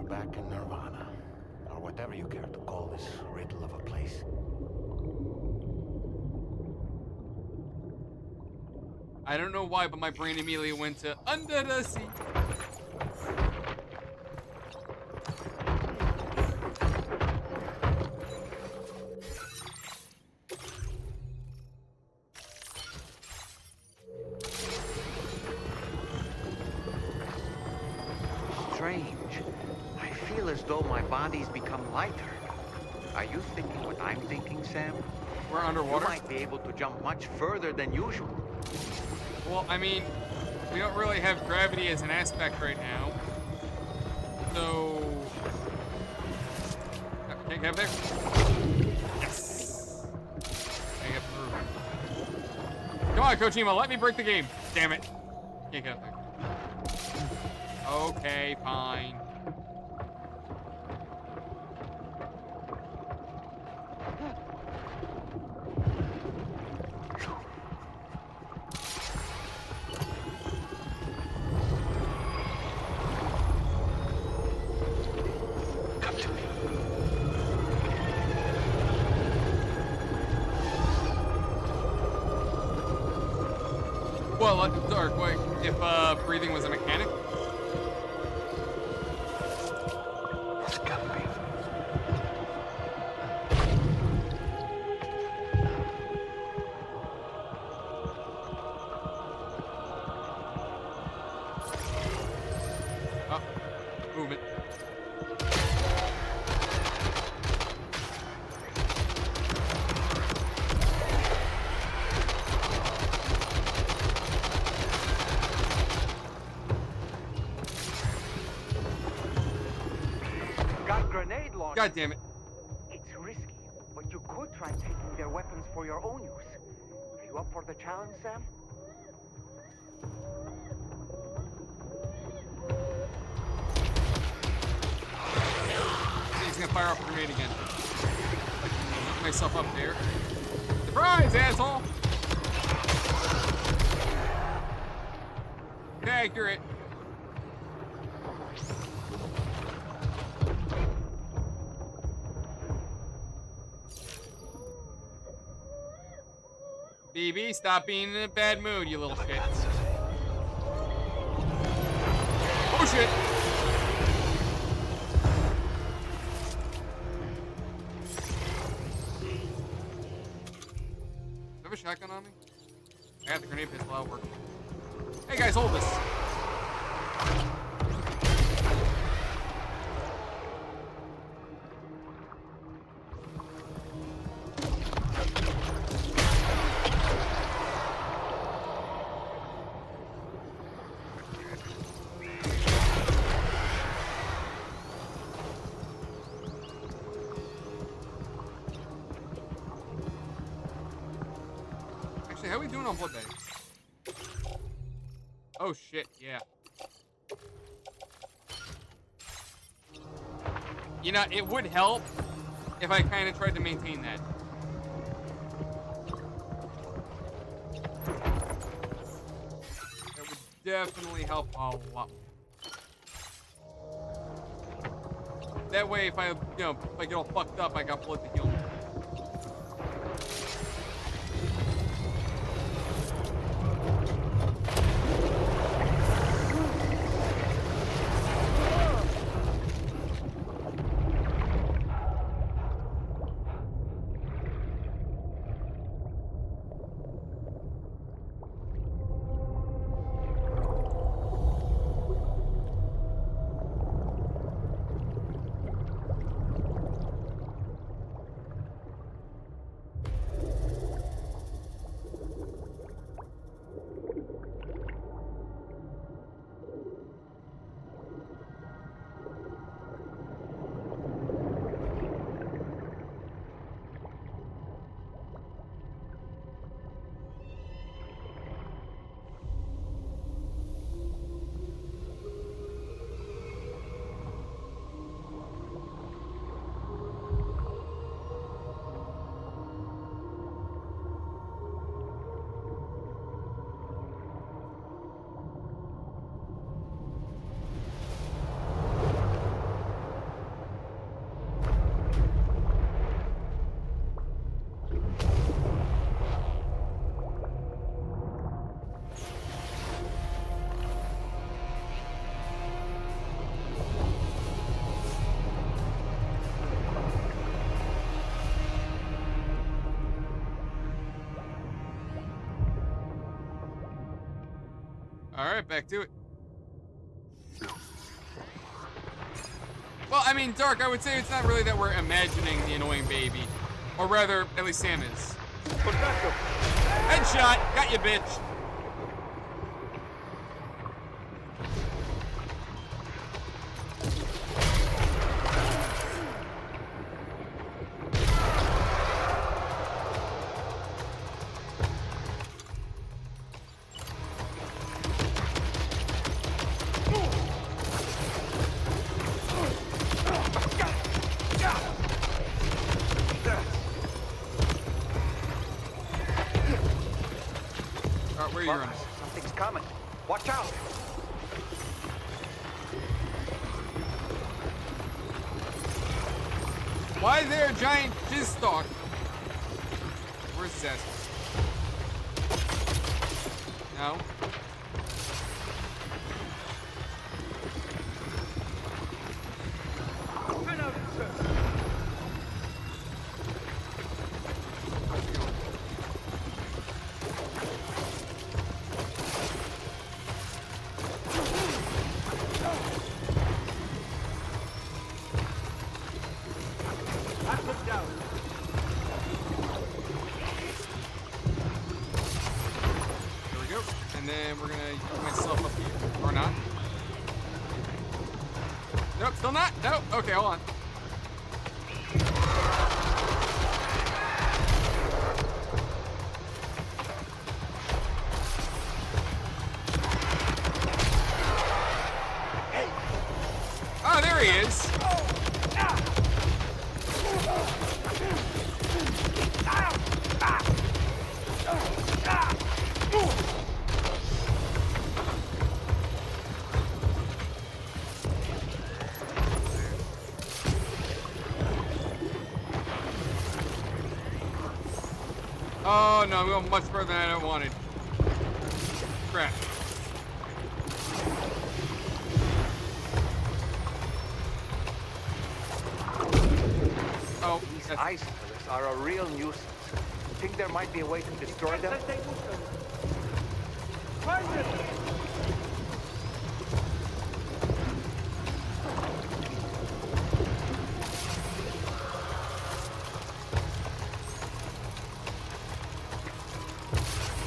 Back in Nirvana, or whatever you care to call this riddle of a place. I don't know why, but my brain immediately went to under the sea. Strange. I feel as though my body's become lighter. Are you thinking what I'm thinking, Sam? We're underwater? You might be able to jump much further than usual. Well, I mean, we don't really have gravity as an aspect right now. So... Can't get up there? Yes! Can't get through. Come on, Kojima, let me break the game. Damn it. Can't get up there. Okay, fine. Well, Dark, wait, if breathing was a mechanic? It's gotta be. Oh, movement. God damn it. It's risky, but you could try taking their weapons for your own use. Are you up for the challenge, Sam? He's gonna fire off a grenade again. Put myself up there. Surprise, asshole! Accurate. BB, stop being in a bad mood, you little shit. Oh shit! Do I have a shotgun on me? I got the grenade pistol, that'll work. Hey guys, hold this. Actually, how are we doing on blood bags? Oh shit, yeah. You know, it would help if I kind of tried to maintain that. That would definitely help a lot more. That way, if I, if I get all fucked up, I got blood to heal me. Alright, back to it. Well, I mean, Dark, I would say it's not really that we're imagining the annoying baby. Or rather, at least Sam is. Headshot! Got you, bitch! Where are you running? Something's coming. Watch out! Why is there a giant jizz stalk? Where's his ass? No. And then we're gonna use myself up here. Or not. Nope, still not? Nope. Okay, hold on. Oh no, we went much further than I wanted. Crap. Oh, these ice pillars are a real nuisance. Think there might be a way to destroy them?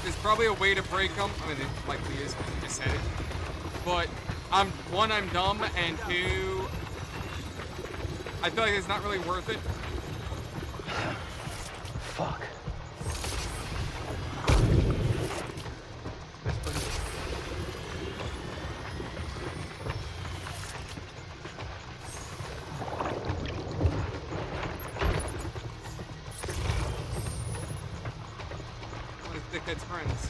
There's probably a way to break them. I mean, it likely is because you just said it. But one, I'm dumb, and two, I feel like it's not really worth it. Fuck. Dickhead's friends.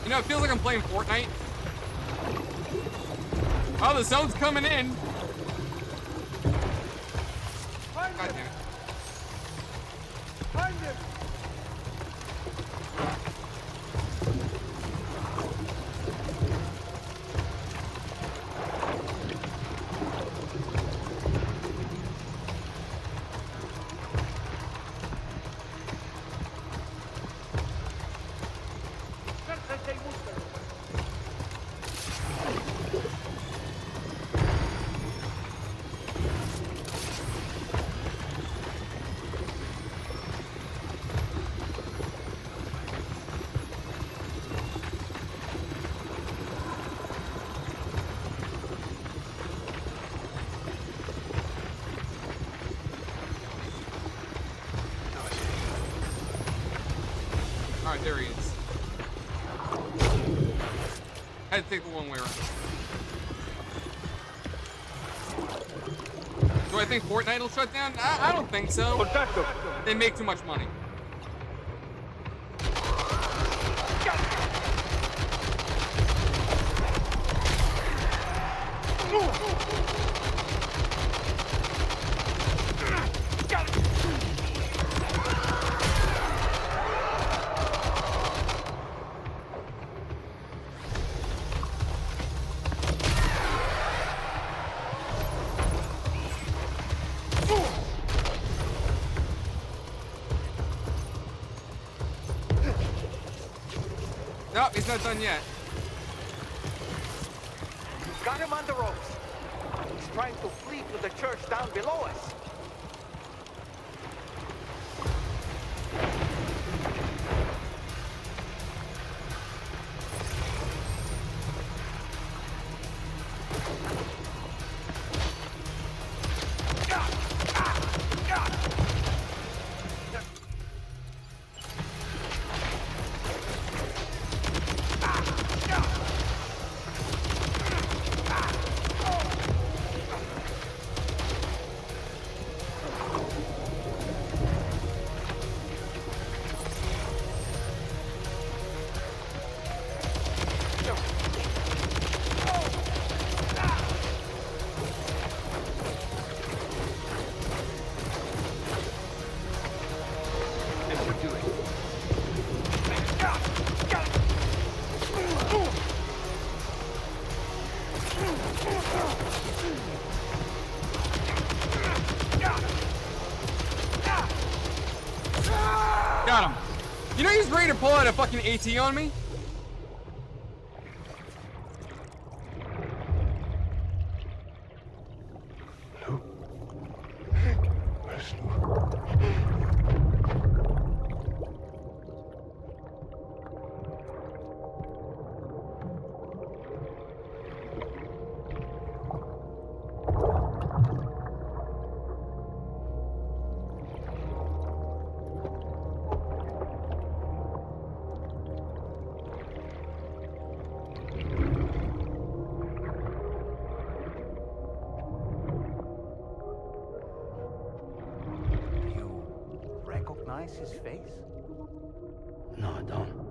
You know, it feels like I'm playing Fortnite. Oh, the zone's coming in. God damn it. Find him! Alright, there he is. I had to take the long way around. Do I think Fortnite will shut down? I don't think so. They make too much money. No, he's not done yet. Got him on the ropes. He's trying to flee to the church down below us. Got him. You know he's ready to pull out a fucking AT on me? recognize his face? No, I don't.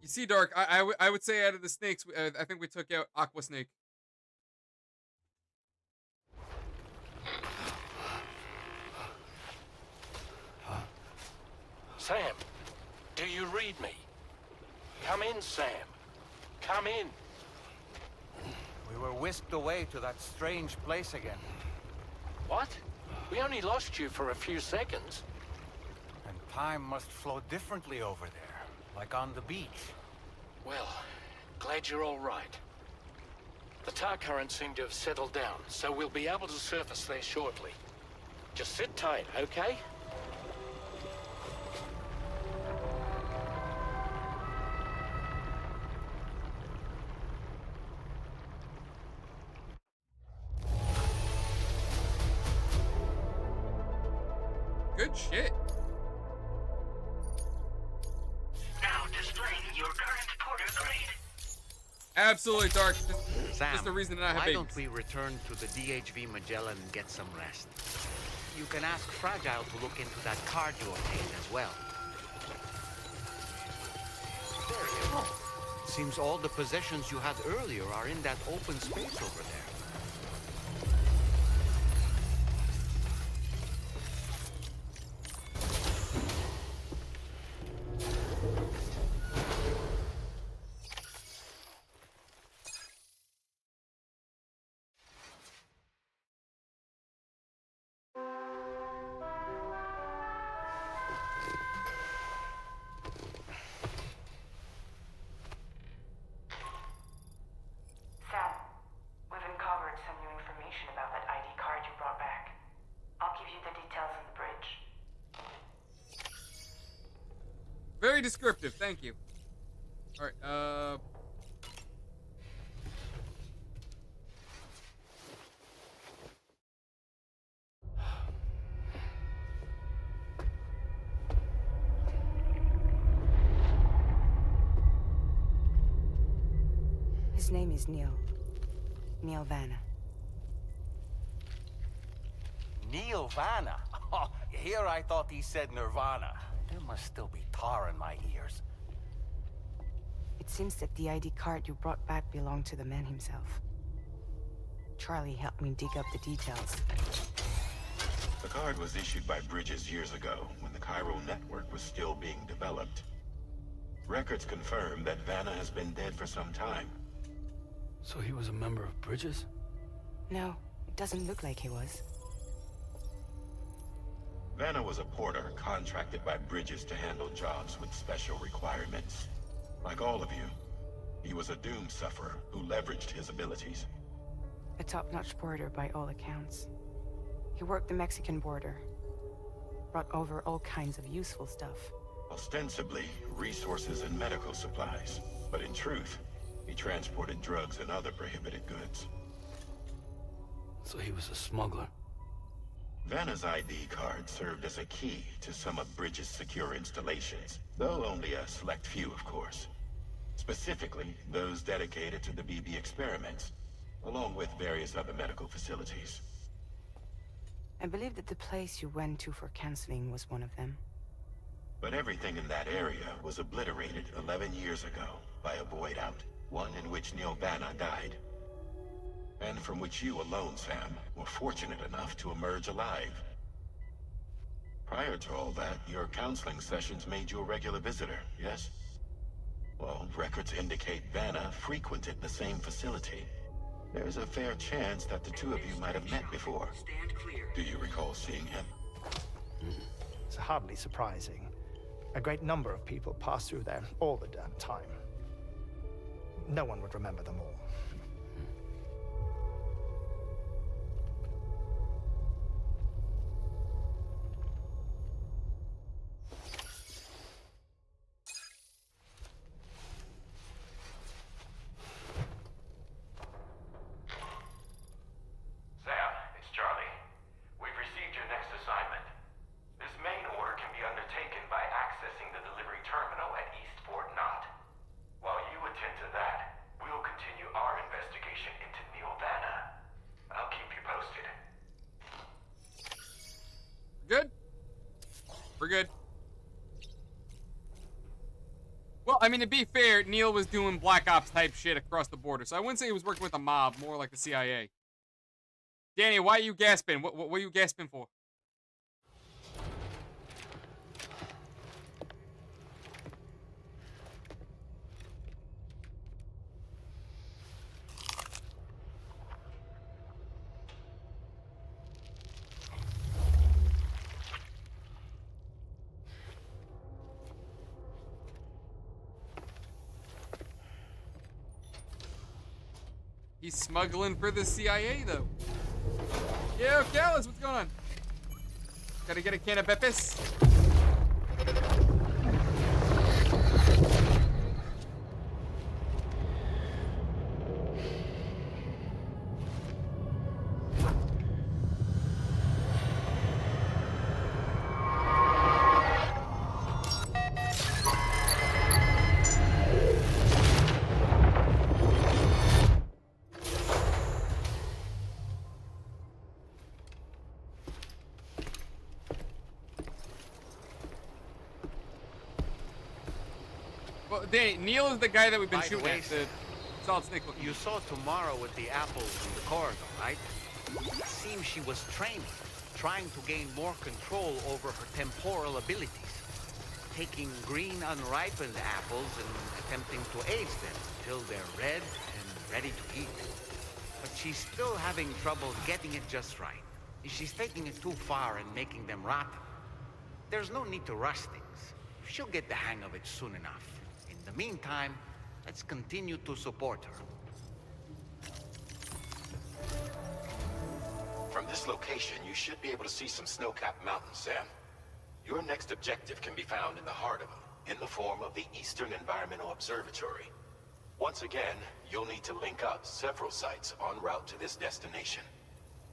You see, Dark, I would say out of the snakes, I think we took out Aqua Snake. Sam, do you read me? Come in, Sam. Come in. We were whisked away to that strange place again. What? We only lost you for a few seconds. And time must flow differently over there, like on the beach. Well, glad you're all right. The tar currents seem to have settled down, so we'll be able to surface there shortly. Just sit tight, okay? Good shit. Now displaying your current porter grade. Absolutely, Dark. Sam, Just the reason that I have why babies. don't we return to the DHV Magellan and get some rest? You can ask Fragile to look into that card you obtained as well. There you go. Seems all the possessions you had earlier are in that open space over there. Sam, we've uncovered some new information about that ID card you brought back. I'll give you the details on the bridge. Very descriptive, thank you. Alright, His name is Neil. Neil Vanna. Neil Vanna? Oh, here I thought he said Nirvana. There must still be tar in my ears. It seems that the ID card you brought back belonged to the man himself. Charlie helped me dig up the details. The card was issued by Bridges years ago, when the Chiral Network was still being developed. Records confirm that Vanna has been dead for some time. So he was a member of Bridges? No, it doesn't look like he was. Vanna was a porter contracted by Bridges to handle jobs with special requirements. Like all of you, he was a doom sufferer who leveraged his abilities. A top-notch porter by all accounts. He worked the Mexican border. Brought over all kinds of useful stuff. Ostensibly, resources and medical supplies. But in truth, he transported drugs and other prohibited goods. So he was a smuggler. Vanna's ID card served as a key to some of Bridges' secure installations, though only a select few, of course. Specifically, those dedicated to the BB experiments, along with various other medical facilities. I believe that the place you went to for counseling was one of them. But everything in that area was obliterated 11 years ago by a void out, one in which Neil Vanna died. And from which you alone, Sam, were fortunate enough to emerge alive. Prior to all that, your counseling sessions made you a regular visitor, yes? Well, records indicate Vanna frequented the same facility. There's a fair chance that the two of you might have met before. Do you recall seeing him? It's hardly surprising. A great number of people pass through there all the damn time. No one would remember them all. Good? We're good. Well, I mean, to be fair, Neil was doing Black Ops type shit across the border, so I wouldn't say he was working with a mob, more like the CIA. Danny, why are you gasping? What are you gasping for? He's smuggling for the CIA, though. Yo, Callis, what's going on? Gotta get a can of Beppis. Well, Danny, Neil is the guy that we've been shooting at. The solid snake looking. You saw tomorrow with the apples in the corridor, right? It seems she was training, trying to gain more control over her temporal abilities. Taking green unripened apples and attempting to age them until they're red and ready to eat. But she's still having trouble getting it just right. She's taking it too far and making them rotten. There's no need to rush things. She'll get the hang of it soon enough. In the meantime, let's continue to support her. From this location, you should be able to see some snow-capped mountains, Sam. Your next objective can be found in the heart of them, in the form of the Eastern Environmental Observatory. Once again, you'll need to link up several sites en route to this destination.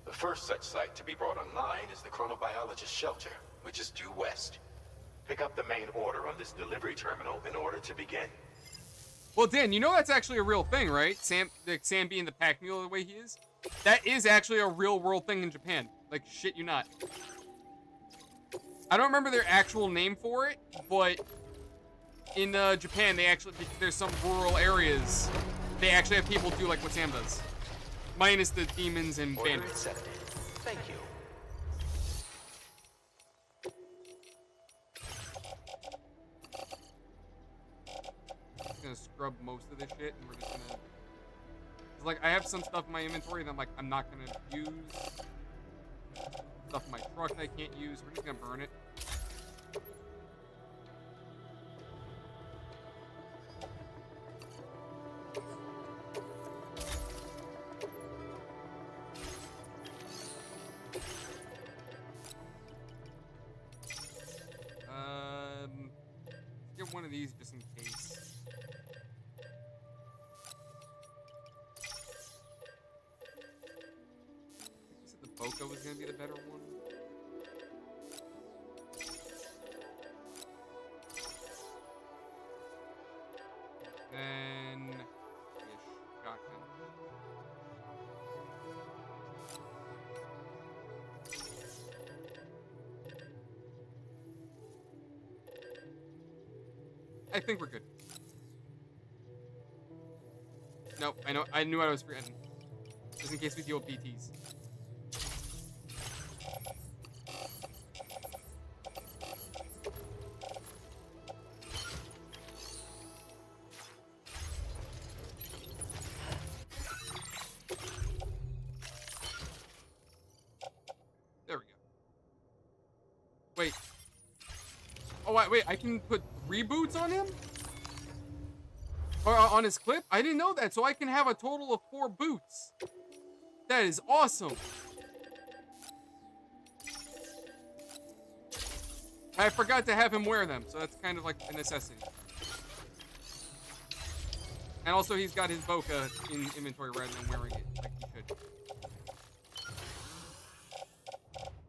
The first such site to be brought online is the Chronobiologist Shelter, which is due west. Pick up the main order on this delivery terminal in order to begin. Well, Dan, you know that's actually a real thing, right? Sam being the pack mule the way he is? That is actually a real world thing in Japan. Like, shit you not. I don't remember their actual name for it, but in Japan, they actually, there's some rural areas, they actually have people do like what Sam does. Minus the demons and Order bandits. accepted. Thank you. Just gonna scrub most of this shit, and we're just gonna... It's like, I have some stuff in my inventory that I'm like, I'm not gonna use. Stuff in my truck I can't use. We're just gonna burn it. Let's get one of these just in case. I said the Boca was gonna be the better one. Then shotgun. I think we're good. Nope, I knew what I was forgetting. Just in case we deal with BTs. There we go. Wait. Oh, wait, I can put reboots on him? Or on his clip? I didn't know that, so I can have a total of 4 boots. That is awesome. I forgot to have him wear them, so that's kind of like a necessity. And also, he's got his Boca in inventory rather than wearing it like he should.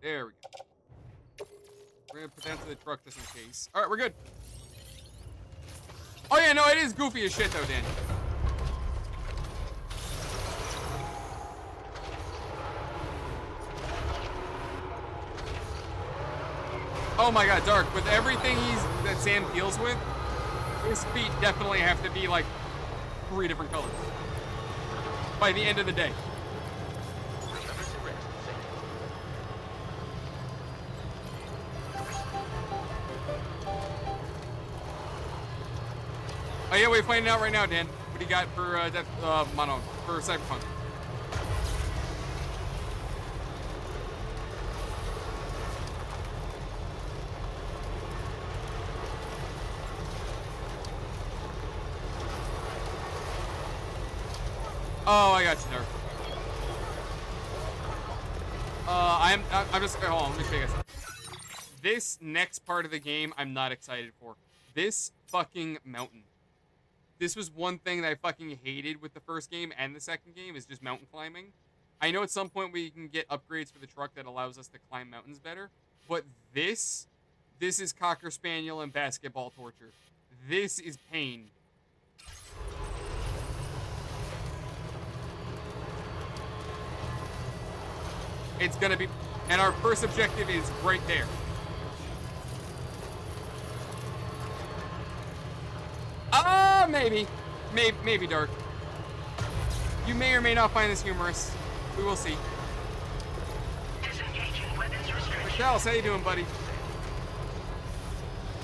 There we go. We're gonna put that to the truck just in case. All right, we're good. Oh yeah, no, it is goofy as shit though, Dan. Oh my god, Dark, with everything that Sam deals with, his feet definitely have to be like 3 different colors by the end of the day. Oh yeah, we're finding out right now, Dan. What do you got for for Cyberpunk? Oh, I got you, Dark. I'm just, hold on, let me show you guys. This next part of the game, I'm not excited for. This fucking mountain. This was one thing that I fucking hated with the first game and the second game, is just mountain climbing. I know at some point we can get upgrades for the truck that allows us to climb mountains better, but this is Cocker Spaniel and basketball torture. This is pain. It's gonna be, and our first objective is right there. Maybe, Dark. You may or may not find this humorous. We will see. Charles, how you doing, buddy?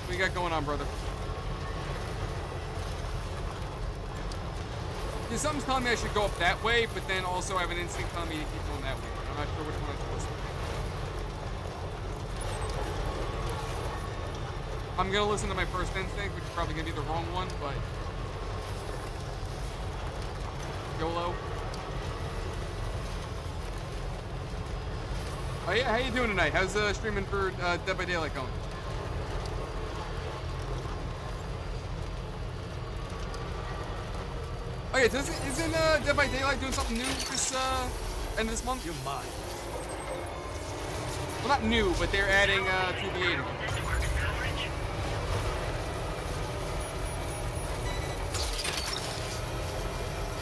What you got going on, brother? There's something's telling me I should go up that way, but then also I have an instinct telling me to keep going that way. I'm not sure which one I'm supposed to do. I'm gonna listen to my first instinct, which is probably gonna be the wrong one, but YOLO. Oh yeah, how you doing tonight? How's streaming for Dead by Daylight going? Oh yeah, isn't Dead by Daylight doing something new this end of this month? You're mine. Well, not new, but they're adding TVA.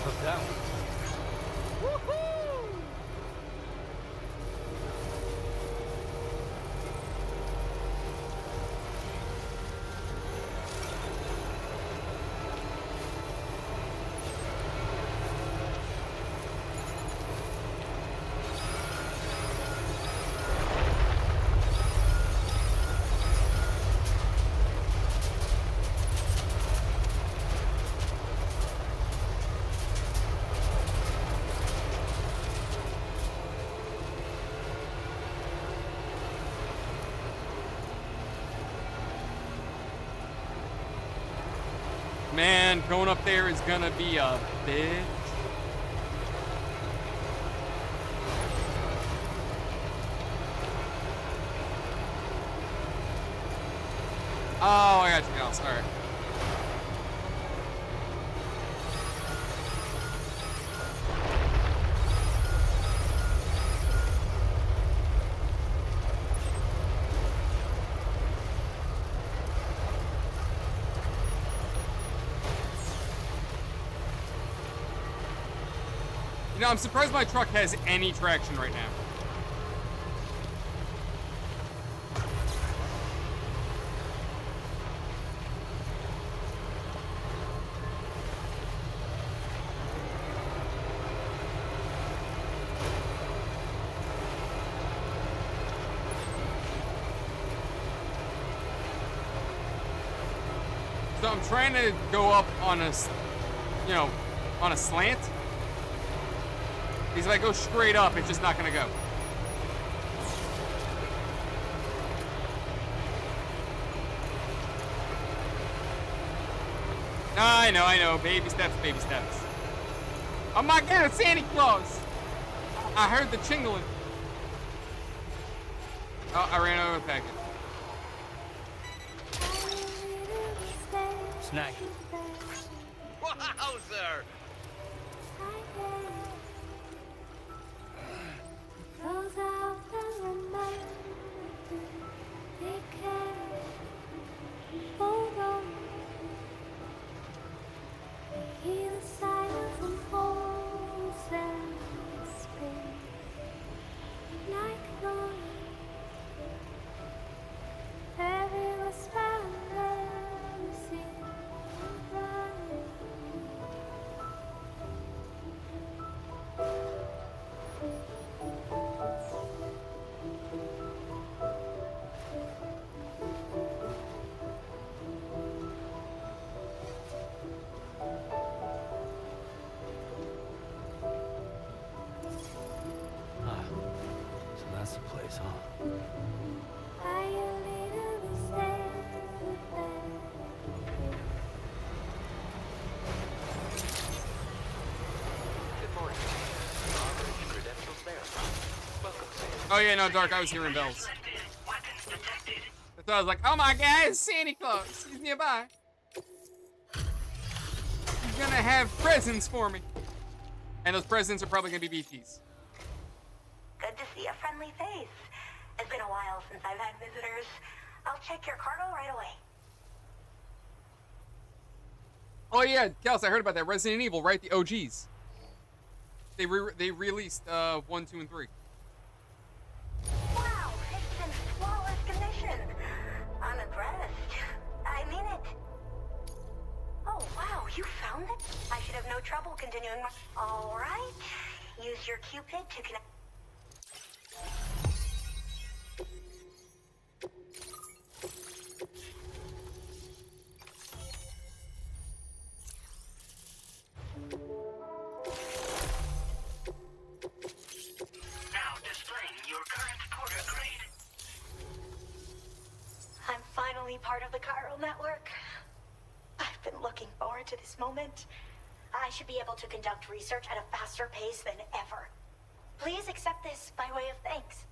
Look down. Man, going up there is gonna be a bitch. Oh, I got you else. All right. You know, I'm surprised my truck has any traction right now. So I'm trying to go up on a, on a slant. Because if I go straight up, it's just not going to go. I know. Baby steps, baby steps. Oh my God, Santa Claus! I heard the chingling. Oh, I ran over the package. Snack. Wowzer! Oh yeah, no, Dark, I was hearing bells. So I was like, oh my God, it's Santa Claus. He's nearby. He's gonna have presents for me. And those presents are probably gonna be BTs. Good to see a friendly face. It's been a while since I've had visitors. I'll check your cargo right away. Oh yeah, Kels, I heard about that. Resident Evil, right? The OGs. They released 1, 2, and 3. Wow, it's in flawless condition. I'm impressed. I mean it. Oh wow, you found it? I should have no trouble continuing my... All right. Use your Cupid to connect... I'm finally part of the Chiral Network. I've been looking forward to this moment. I should be able to conduct research at a faster pace than ever. Please accept this by way of thanks.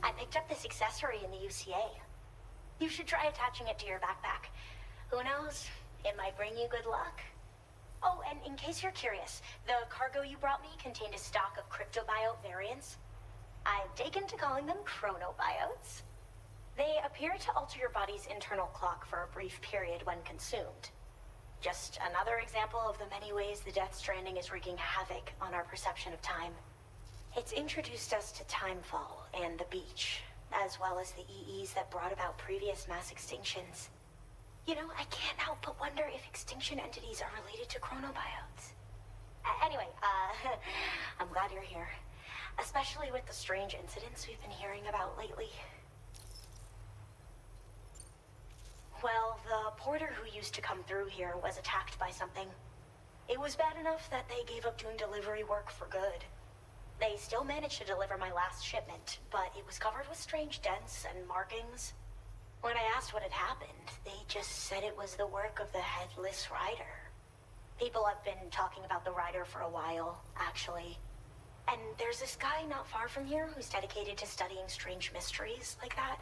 I picked up this accessory in the UCA. You should try attaching it to your backpack. Who knows? It might bring you good luck. Oh, and in case you're curious, the cargo you brought me contained a stock of cryptobiote variants. I've taken to calling them chronobiotes. They appear to alter your body's internal clock for a brief period when consumed. Just another example of the many ways the Death Stranding is wreaking havoc on our perception of time. It's introduced us to Timefall and the beach, as well as the EEs that brought about previous mass extinctions. You know, I can't help but wonder if extinction entities are related to chronobiotes. Anyway, I'm glad you're here. Especially with the strange incidents we've been hearing about lately. Well, the porter who used to come through here was attacked by something. It was bad enough that they gave up doing delivery work for good. They still managed to deliver my last shipment, but it was covered with strange dents and markings. When I asked what had happened, they just said it was the work of the Headless Rider. People have been talking about the Rider for a while, actually. And there's this guy not far from here who's dedicated to studying strange mysteries like that.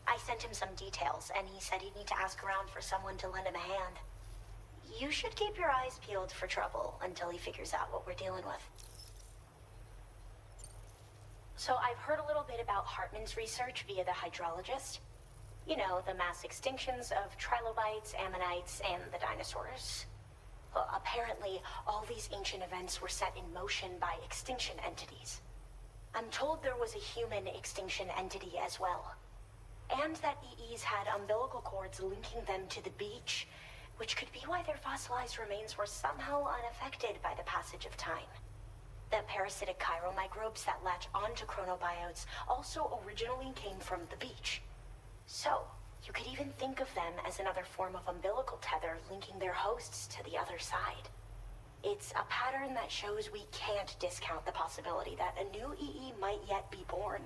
I sent him some details, and he said he'd need to ask around for someone to lend him a hand. You should keep your eyes peeled for trouble until he figures out what we're dealing with. So I've heard a little bit about Hartman's research via the hydrologist. You know, the mass extinctions of trilobites, ammonites, and the dinosaurs. Well, apparently, all these ancient events were set in motion by extinction entities. I'm told there was a human extinction entity as well. And that EEs had umbilical cords linking them to the beach, which could be why their fossilized remains were somehow unaffected by the passage of time. The parasitic chiromicrobes that latch onto chronobiotes also originally came from the beach. So, you could even think of them as another form of umbilical tether linking their hosts to the other side. It's a pattern that shows we can't discount the possibility that a new EE might yet be born.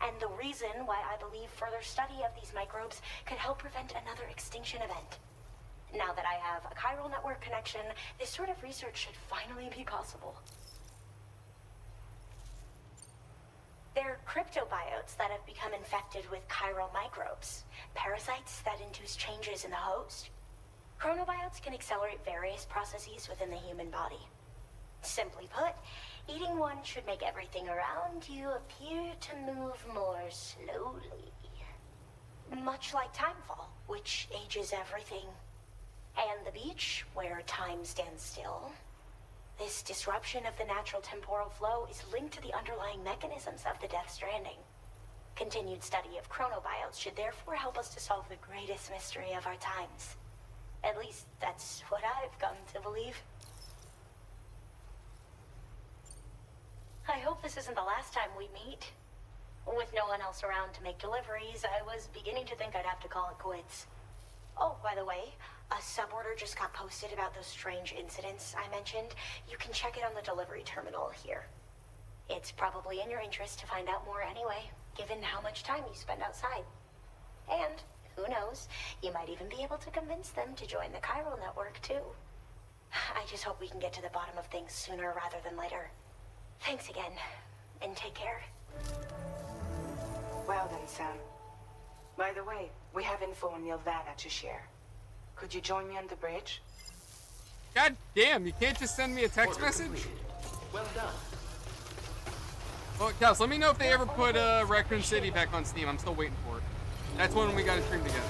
And the reason why I believe further study of these microbes could help prevent another extinction event. Now that I have a chiral network connection, this sort of research should finally be possible. They're cryptobiotes that have become infected with chiral microbes, parasites that induce changes in the host. Chronobiotes can accelerate various processes within the human body. Simply put, eating one should make everything around you appear to move more slowly. Much like Timefall, which ages everything. And the beach, where time stands still. This disruption of the natural temporal flow is linked to the underlying mechanisms of the Death Stranding. Continued study of chronobiotes should therefore help us to solve the greatest mystery of our times. At least, that's what I've come to believe. I hope this isn't the last time we meet. With no one else around to make deliveries, I was beginning to think I'd have to call it quits. Oh, by the way, a suborder just got posted about those strange incidents I mentioned. You can check it on the delivery terminal here. It's probably in your interest to find out more anyway. given how much time you spend outside. And, who knows, you might even be able to convince them to join the Chiral Network, too. I just hope we can get to the bottom of things sooner rather than later. Thanks again, and take care. Well then, Sam. By the way, we have info on Nilvana to share. Could you join me on the bridge? God damn, you can't just send me a text message? Well done. Well, Kels, let me know if they ever put Raccoon City back on Steam. I'm still waiting for it. That's one we gotta stream together.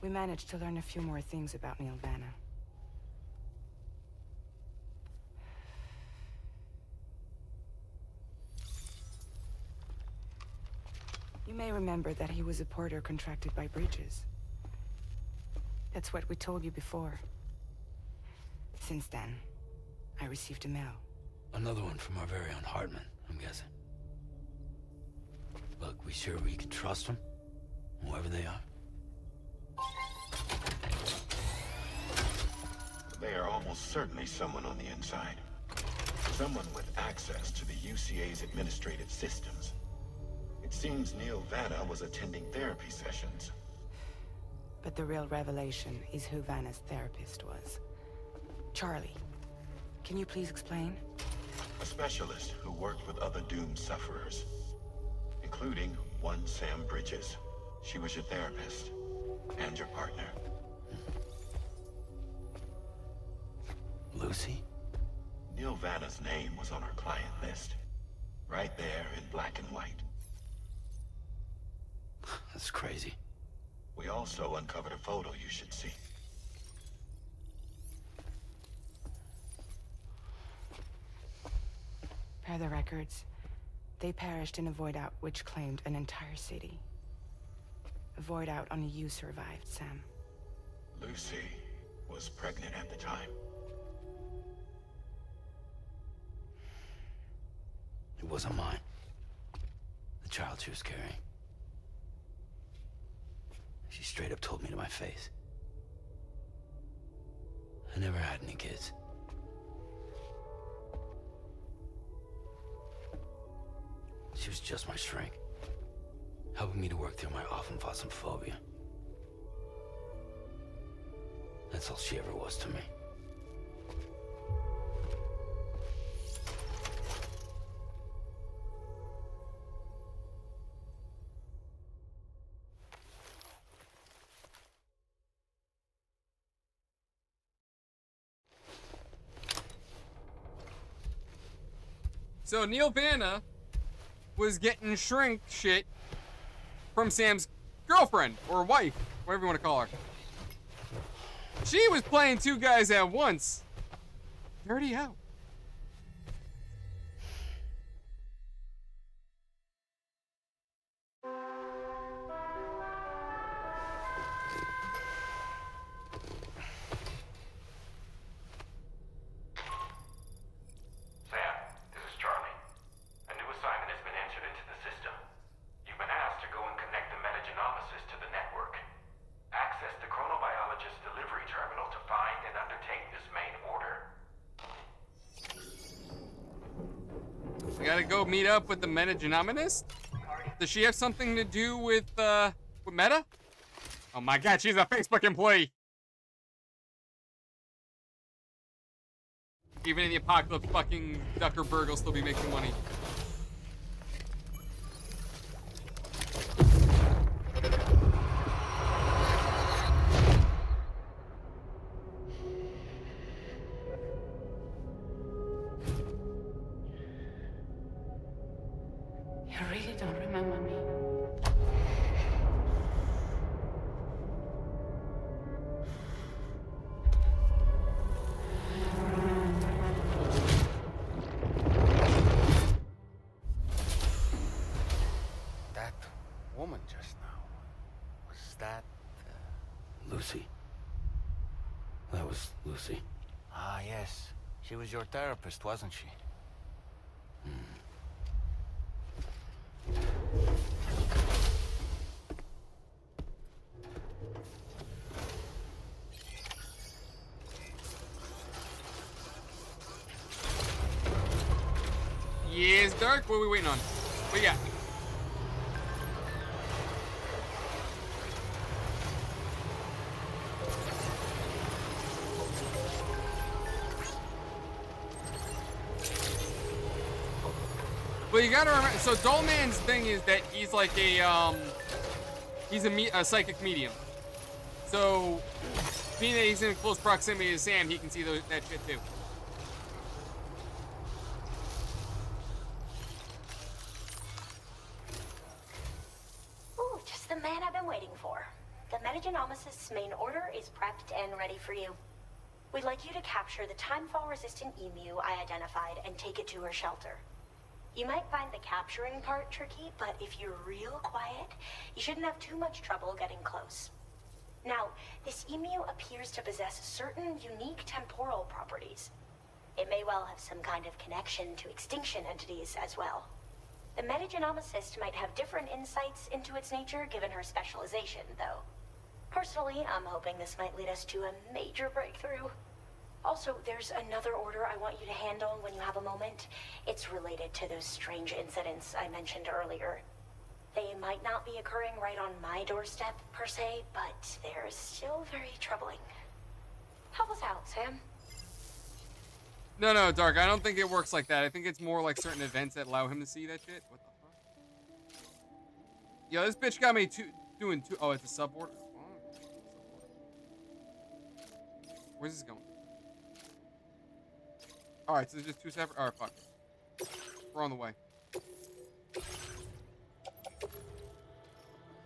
We managed to learn a few more things about Nilvana. You may remember that he was a porter contracted by Bridges. That's what we told you before. Since then, I received a mail. Another one from our very own Hartman, I'm guessing. Look, we sure we can trust them? Whoever they are? They are almost certainly someone on the inside. Someone with access to the UCA's administrative systems. It seems Nilvana was attending therapy sessions. But the real revelation is who Vanna's therapist was. Charlie, can you please explain? A specialist who worked with other doomed sufferers, including one Sam Bridges. She was your therapist and your partner. Lucy? Nilvana's name was on our client list. Right there in black and white. That's crazy. We also uncovered a photo you should see. Per the records, they perished in a void out which claimed an entire city. A void out only you survived, Sam. Lucy was pregnant at the time. It wasn't mine. The child she was carrying. She straight up told me to my face. I never had any kids. She was just my shrink, helping me to work through my often phobia. That's all she ever was to me. So Nilvana was getting shrink shit from Sam's girlfriend or wife, whatever you want to call her. She was playing two guys at once. Dirty out. Gotta go meet up with the Metagenomics? Does she have something to do with Meta? Oh my god, she's a Facebook employee! Even in the apocalypse, fucking Zuckerberg will still be making money. You really don't remember me. That was Lucy. Ah, yes. She was your therapist, wasn't she? Yes, Dark. What are we waiting on? What you got? Well, you gotta remember. So Dollman's thing is that he's like a he's a psychic medium. So being that he's in close proximity to Sam, he can see that shit too. Ooh, just the man I've been waiting for. The Metagenomicist's main order is prepped and ready for you. We'd like you to capture the timefall-resistant emu I identified and take it to her shelter. You might find the capturing part tricky, but if you're real quiet, you shouldn't have too much trouble getting close. Now, this emu appears to possess certain unique temporal properties. It may well have some kind of connection to extinction entities as well. The metagenomicist might have different insights into its nature given her specialization, though. Personally, I'm hoping this might lead us to a major breakthrough. Also, there's another order I want you to handle when you have a moment. It's related to those strange incidents I mentioned earlier. They might not be occurring right on my doorstep, per se, but they're still very troubling. Help us out, Sam. No, Dark. I don't think it works like that. I think it's more like certain events that allow him to see that shit. What the fuck? Yo, this bitch got me doing two. Oh, it's a suborder. Where's this going? Alright, so there's just two separate. Alright, fuck. We're on the way.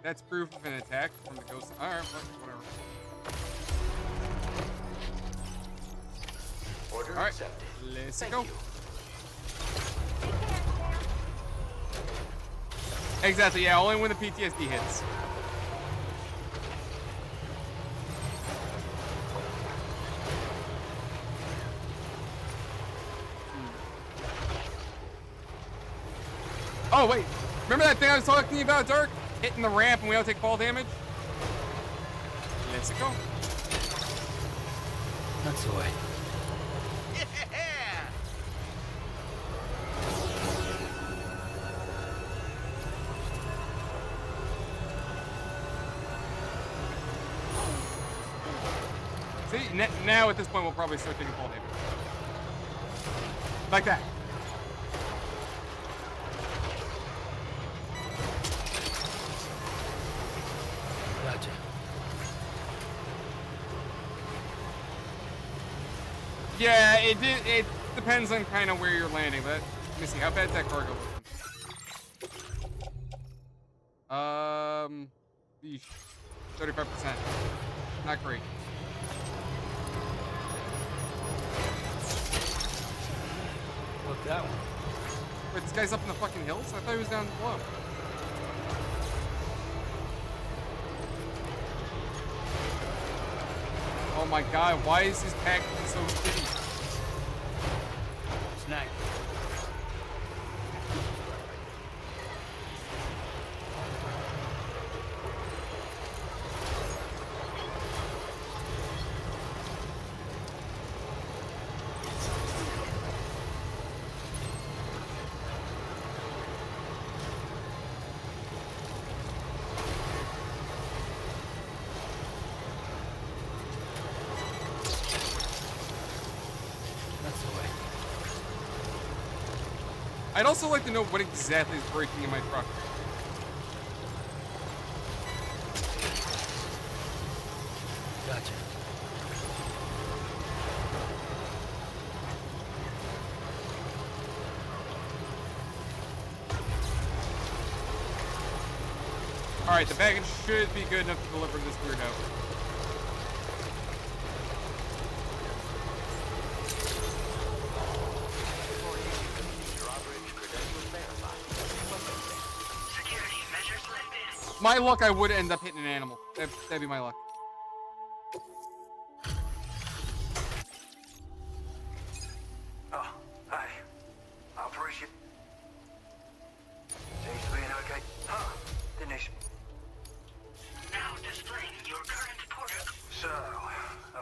That's proof of an attack from the ghost. Alright, whatever. Order Alright, accepted. let's Thank go. you. Exactly, yeah, only when the PTSD hits. Oh, wait. Remember that thing I was talking to you about, Dirk? Hitting the ramp and we all take fall damage? Let's go. That's the way. See, now at this point we'll probably start taking fall damage. Like that. Gotcha. Yeah, it depends on kind of where you're landing, but let me see, how bad's that cargo looking? 35%. Not great. Look that one. Wait, this guy's up in the fucking hills? I thought he was down below. Oh my god, why is his pack so shitty? Snack. I'd also like to know what exactly is breaking in my truck. Gotcha. Alright, the baggage should be good enough to deliver this weirdo. My luck, I would end up hitting an animal. That'd be my luck.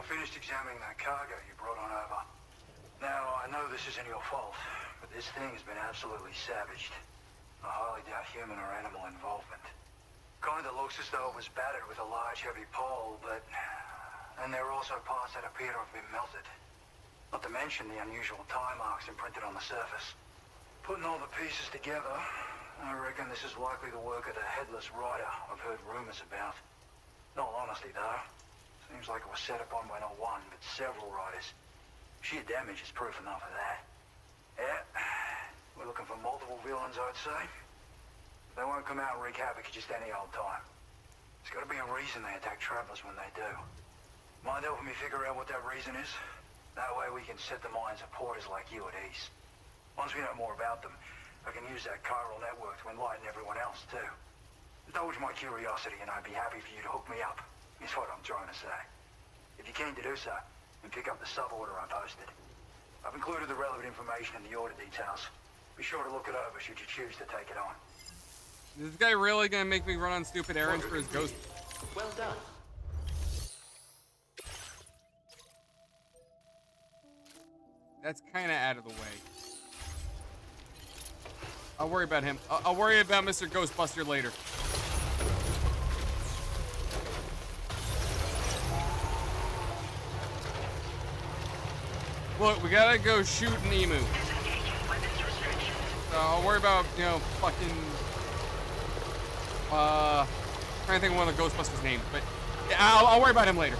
finished examining that cargo you brought on over. Now, I know this isn't your fault, but this thing has been absolutely savaged. I highly doubt human or animal involvement. Kinda looks as though it was battered with a large heavy pole, but... And there are also parts that appear to have been melted. Not to mention the unusual tie marks imprinted on the surface. Putting all the pieces together, I reckon this is likely the work of the headless rider I've heard rumors about. In all honesty, though, seems like it was set upon by not one, but several riders. Sheer damage is proof enough of that. Yeah, we're looking for multiple villains, I'd say. They won't come out and wreak havoc at just any old time. There's got to be a reason they attack travelers when they do. Mind helping me figure out what that reason is? That way we can set the minds of porters like you at ease. Once we know more about them, I can use that chiral network to enlighten everyone else, too. Indulge my curiosity and I'd be happy for you to hook me up, is what I'm trying to say. If you're keen to do so, and pick up the sub-order I posted. I've included the relevant information in the order details. Be sure to look it over should you choose to take it on. Is this guy really gonna make me run on stupid errands for his ghost? Well done. That's kind of out of the way. I'll worry about him. I'll worry about Mr. Ghostbuster later. Look, we gotta go shoot an emu. I'll worry about, you know, fucking... trying to think of one of the Ghostbusters' names, but yeah, I'll worry about him later.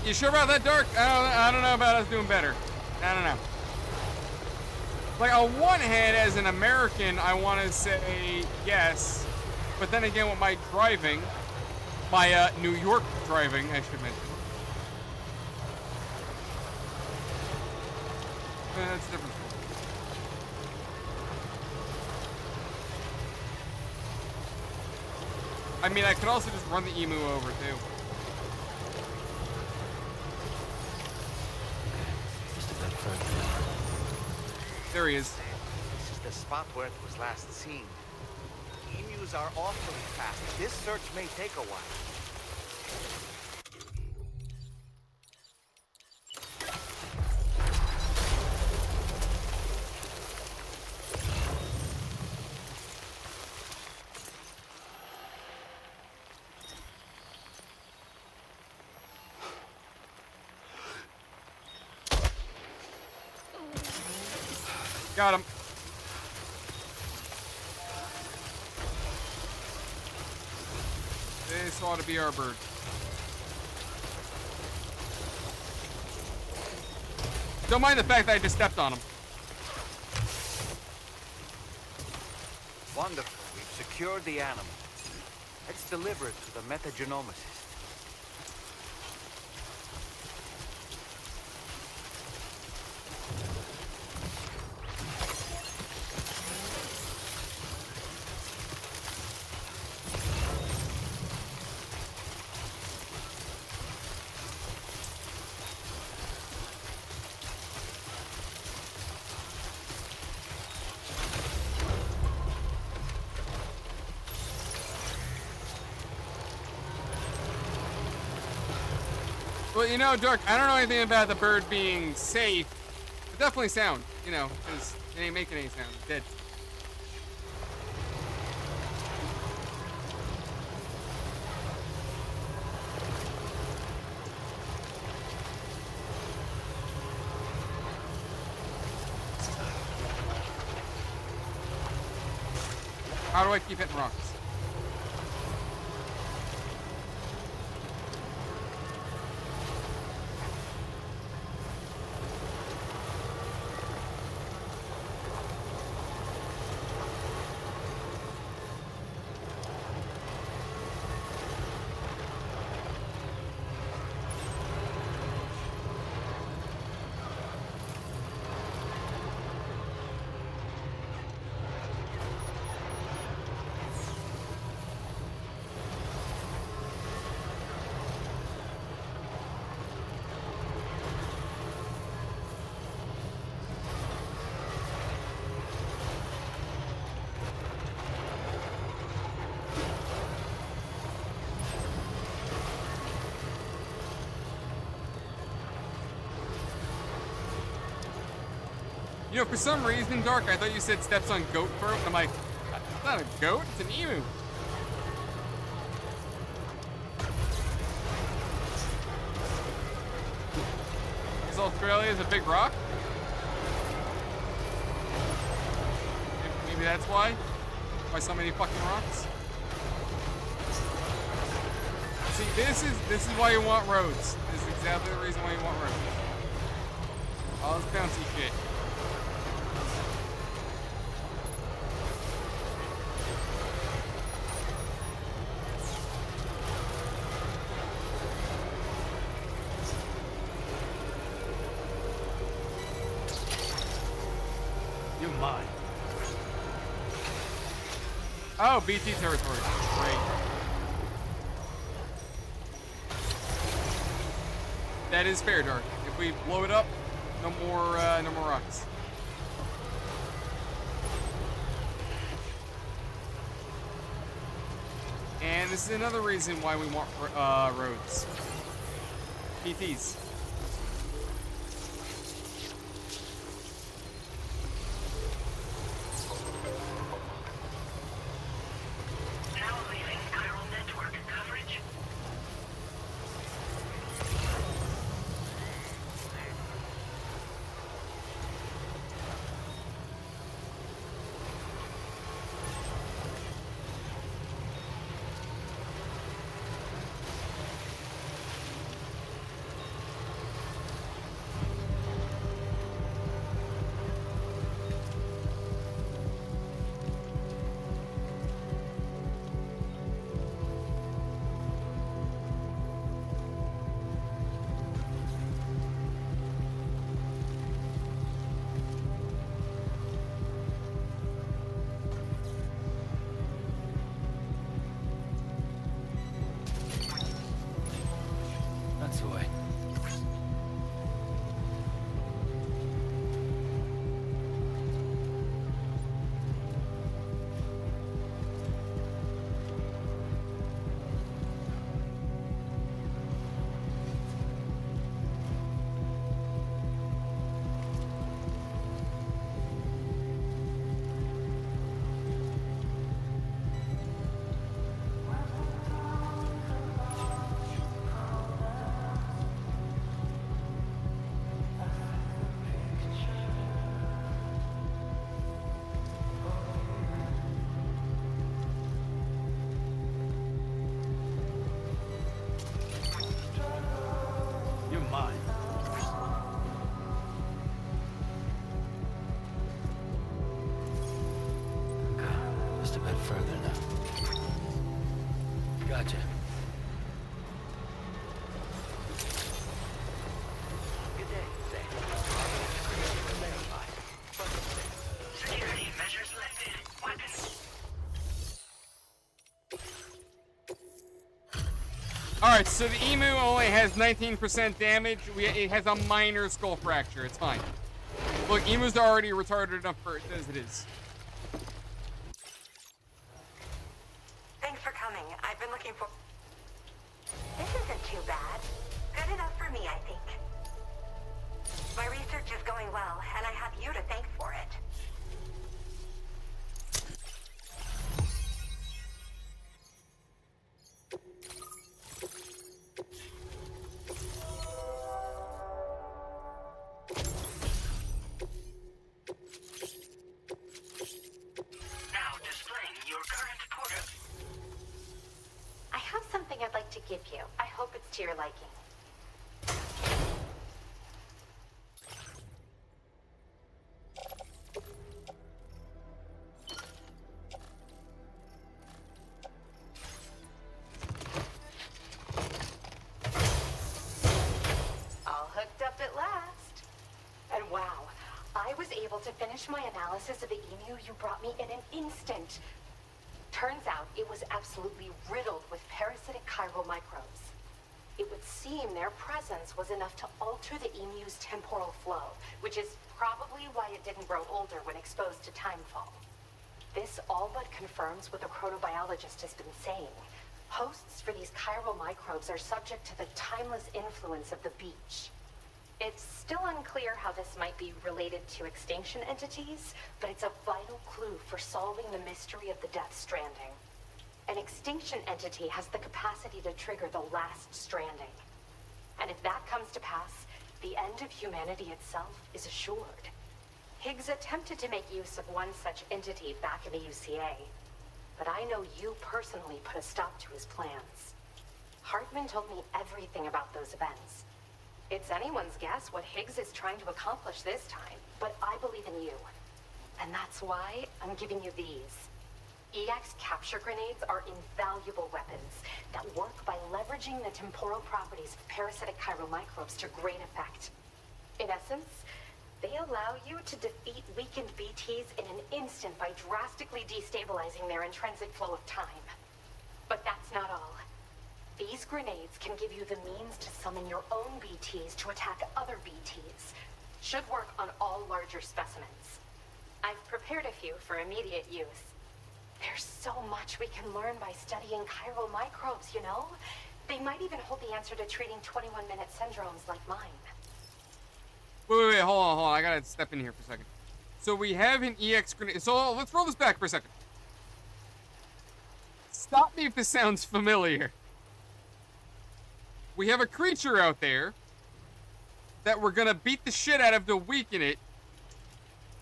You sure about that, Dark? I don't know about us doing better. I don't know. Like, on one hand, as an American, I want to say yes. But then again, with my driving, my New York driving, I should mention. That's different. I mean, I could also just run the emu over, too. There he is. This is the spot where it was last seen. Emus are awfully fast. This search may take a while. Got him. This ought to be our bird. Don't mind the fact that I just stepped on him. Wonderful. We've secured the animal. Let's deliver it to the metagenomicist. Well, you know, Dark, I don't know anything about the bird being safe. But definitely sound, you know, because it ain't making any sound. It's dead. How do I keep hitting rocks? You know, for some reason, Dark, I thought you said steps on goat throat. I'm like, it's not a goat, it's an emu. Is Australia's a big rock? Maybe that's why? Why so many fucking rocks? See, this is why you want roads. This is exactly the reason why you want roads. All this bouncy shit. You're mine. Oh, BT territory. Great. That is fair, Dark. If we blow it up, no more rocks. And this is another reason why we want roads. PTs. Now leaving Chiral Network coverage. That's the way. You're mine. Just a bit further now. Gotcha. Security measures lifted. Weapons. Alright, so the emu only has 19% damage. It has a minor skull fracture. It's fine. Look, emus are already retarded enough for it as it is. Thanks for coming. I've been looking for... This isn't too bad. Good enough for me, I think. My research is going well, and I have you to thank for it. Now displaying your current portal. I have something I'd like to give you. I hope it's to your liking. All hooked up at last. And wow, I was able to finish my analysis of the emu you brought me in an instant. Turns out it was absolutely riddled with parasitic chiral microbes. It would seem their presence was enough to alter the emu's temporal flow, which is probably why it didn't grow older when exposed to timefall. This all but confirms what the chronobiologist has been saying. Hosts for these chiral microbes are subject to the timeless influence of the beach. It's still unclear how this might be related to extinction entities, but it's a vital clue for solving the mystery of the Death Stranding. An extinction entity has the capacity to trigger the last stranding. And if that comes to pass, the end of humanity itself is assured. Higgs attempted to make use of one such entity back in the UCA, but I know you personally put a stop to his plans. Hartman told me everything about those events. It's anyone's guess what Higgs is trying to accomplish this time, but I believe in you. And that's why I'm giving you these. EX capture grenades are invaluable weapons that work by leveraging the temporal properties of parasitic chiral microbes to great effect. In essence, they allow you to defeat weakened BTs in an instant by drastically destabilizing their intrinsic flow of time. But that's not all. These grenades can give you the means to summon your own BTs to attack other BTs. Should work on all larger specimens. I've prepared a few for immediate use. There's so much we can learn by studying chiral microbes, you know? They might even hold the answer to treating 21-minute syndromes like mine. Wait, hold on. I gotta step in here for a second. So we have an EX grenade. So let's roll this back for a second. Stop me if this sounds familiar. We have a creature out there that we're gonna beat the shit out of to weaken it,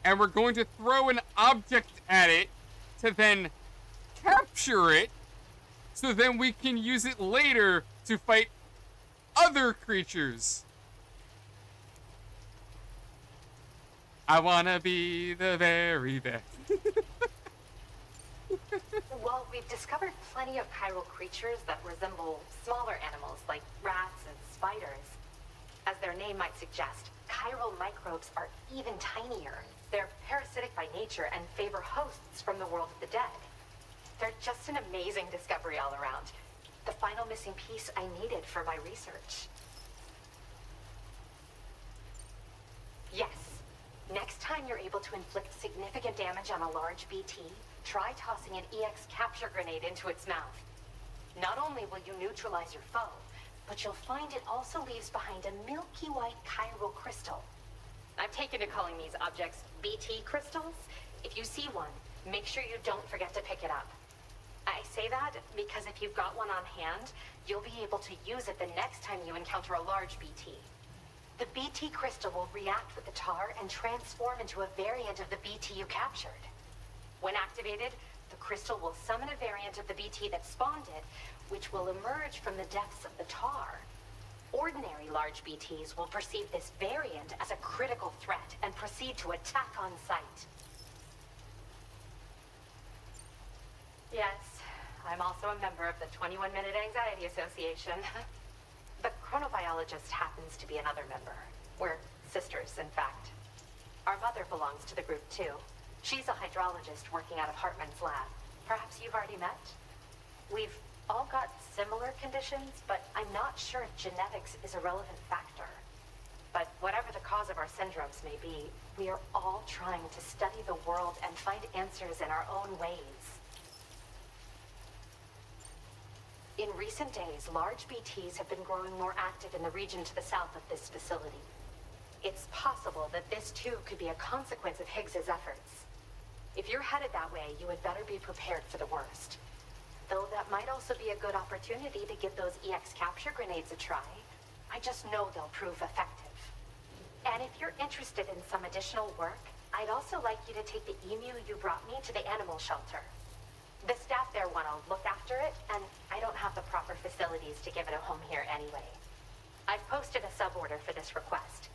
and we're going to throw an object at it to then capture it, so then we can use it later to fight other creatures. I wanna be the very best. Well, we've discovered plenty of chiral creatures that resemble smaller animals like rats and spiders. As their name might suggest, chiral microbes are even tinier. They're parasitic by nature and favor hosts from the world of the dead. They're just an amazing discovery all around. The final missing piece I needed for my research. Yes. Next time you're able to inflict significant damage on a large BT, try tossing an EX capture grenade into its mouth. Not only will you neutralize your foe, but you'll find it also leaves behind a milky white chiral crystal. I've taken to calling these objects BT crystals. If you see one, make sure you don't forget to pick it up. I say that because if you've got one on hand, you'll be able to use it the next time you encounter a large BT. The BT crystal will react with the tar and transform into a variant of the BT you captured. When activated, the crystal will summon a variant of the BT that spawned it, which will emerge from the depths of the tar. Ordinary large BTs will perceive this variant as a critical threat and proceed to attack on sight. Yes, I'm also a member of the 21-Minute Anxiety Association. The chronobiologist happens to be another member. We're sisters, in fact. Our mother belongs to the group, too. She's a hydrologist working out of Hartman's lab. Perhaps you've already met? We've all got similar conditions, but I'm not sure if genetics is a relevant factor. But whatever the cause of our syndromes may be, we are all trying to study the world and find answers in our own ways. In recent days, large BTs have been growing more active in the region to the south of this facility. It's possible that this too could be a consequence of Higgs's efforts. If you're headed that way, you had better be prepared for the worst. Though that might also be a good opportunity to give those EX capture grenades a try. I just know they'll prove effective. And if you're interested in some additional work, I'd also like you to take the emu you brought me to the animal shelter. The staff there want to look after it, and I don't have the proper facilities to give it a home here anyway. I've posted a suborder for this request.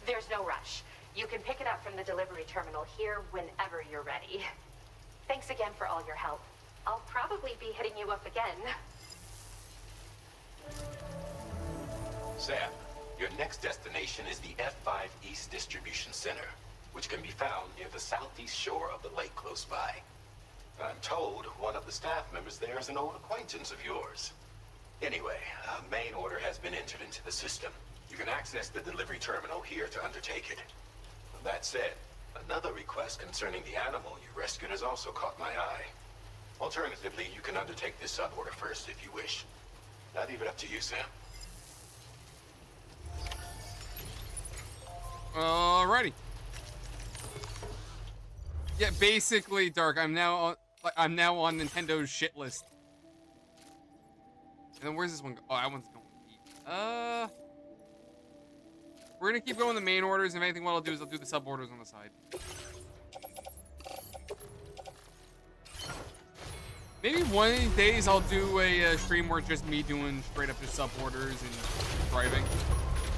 There's no rush. You can pick it up from the delivery terminal here whenever you're ready. Thanks again for all your help. I'll probably be hitting you up again. Sam, your next destination is the F5 East Distribution Center, which can be found near the southeast shore of the lake close by. I'm told one of the staff members there is an old acquaintance of yours. Anyway, a main order has been entered into the system. You can access the delivery terminal here to undertake it. That said, another request concerning the animal you rescued has also caught my eye. Alternatively, you can undertake this suborder first if you wish. I leave it up to you, Sam. Alrighty. Yeah, basically, Dark. I'm now on Nintendo's shit list. And then where's this one go? Oh, that one's going deep. We're gonna keep going the main orders. If anything, what I'll do is I'll do the sub orders on the side. Maybe one of these days I'll do a stream where it's just me doing straight up just sub orders and driving.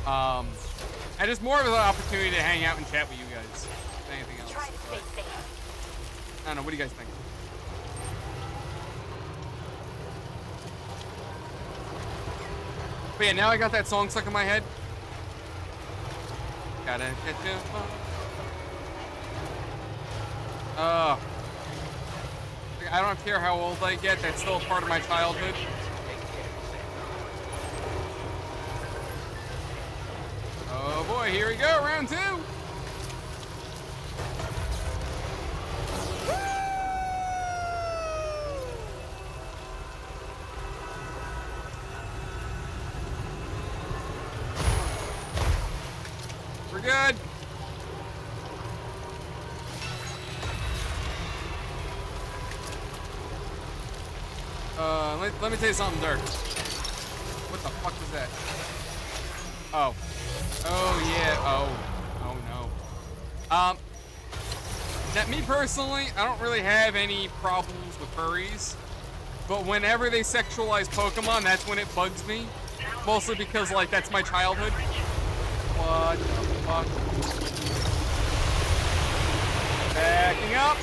And just more of an opportunity to hang out and chat with you guys. If anything else. Try to stay safe. I don't know. What do you guys think? But yeah, now I got that song stuck in my head. Gotta get you. I don't care how old I get. That's still a part of my childhood. Oh boy, here we go, round 2. We're good. Let me tell you something, Dirk. What the fuck was that? Oh. Oh, yeah. Oh no. Now, me personally, I don't really have any problems with furries. But whenever they sexualize Pokemon, that's when it bugs me. Mostly because, like, that's my childhood. What the fuck? Backing up.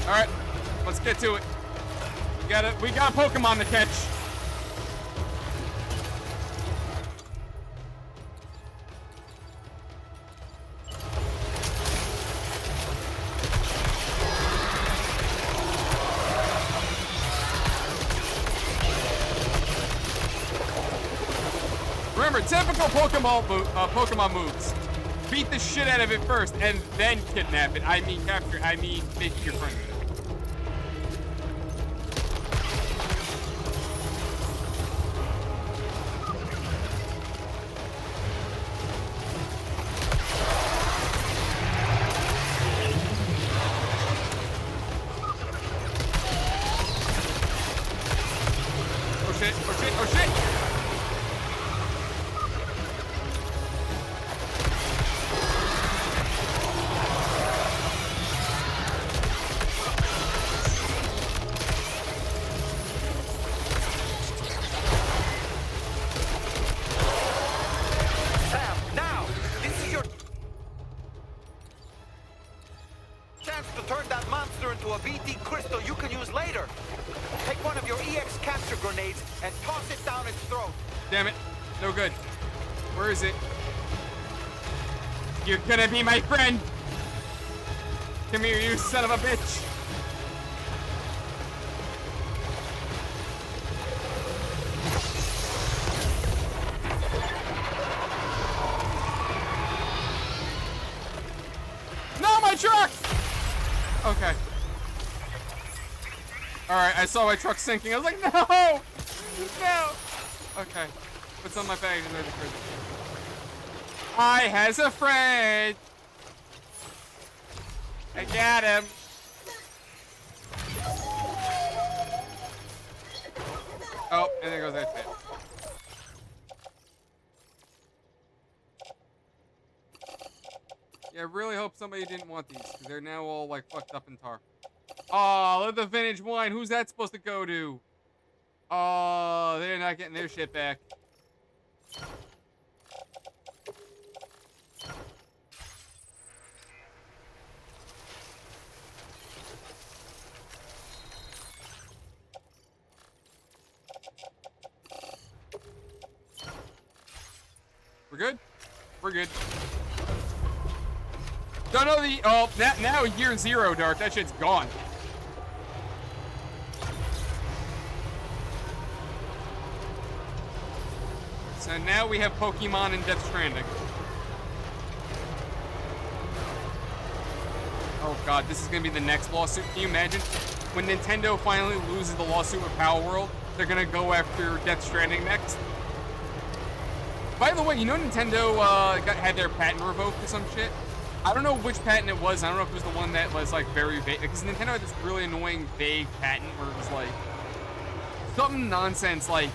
All right, let's get to it. We got a Pokemon to catch. Remember, typical Pokemon moves. Beat the shit out of it first, and then kidnap it. I mean capture. I mean make it your friend. Oh shit! Oh shit! Oh shit! Damn it. No good. Where is it? You're gonna be my friend! Come here, you son of a bitch! No, my truck! Okay. Alright, I saw my truck sinking. I was like, no! No! Okay. What's on my bag? I has a friend! I got him! Oh, and there goes that shit. Yeah, I really hope somebody didn't want these, because they're now all, like, fucked up in tar. Oh, look at the vintage wine. Who's that supposed to go to? Oh, they're not getting their shit back. We're good? We're good. Don't know the... Oh, now year 0, Dark. That shit's gone. So now we have Pokemon and Death Stranding. Oh god, this is gonna be the next lawsuit. Can you imagine? When Nintendo finally loses the lawsuit with Power World, they're gonna go after Death Stranding next. By the way, you know Nintendo had their patent revoked or some shit? I don't know which patent it was. I don't know if it was the one that was like very vague. Because Nintendo had this really annoying vague patent where it was like something nonsense like,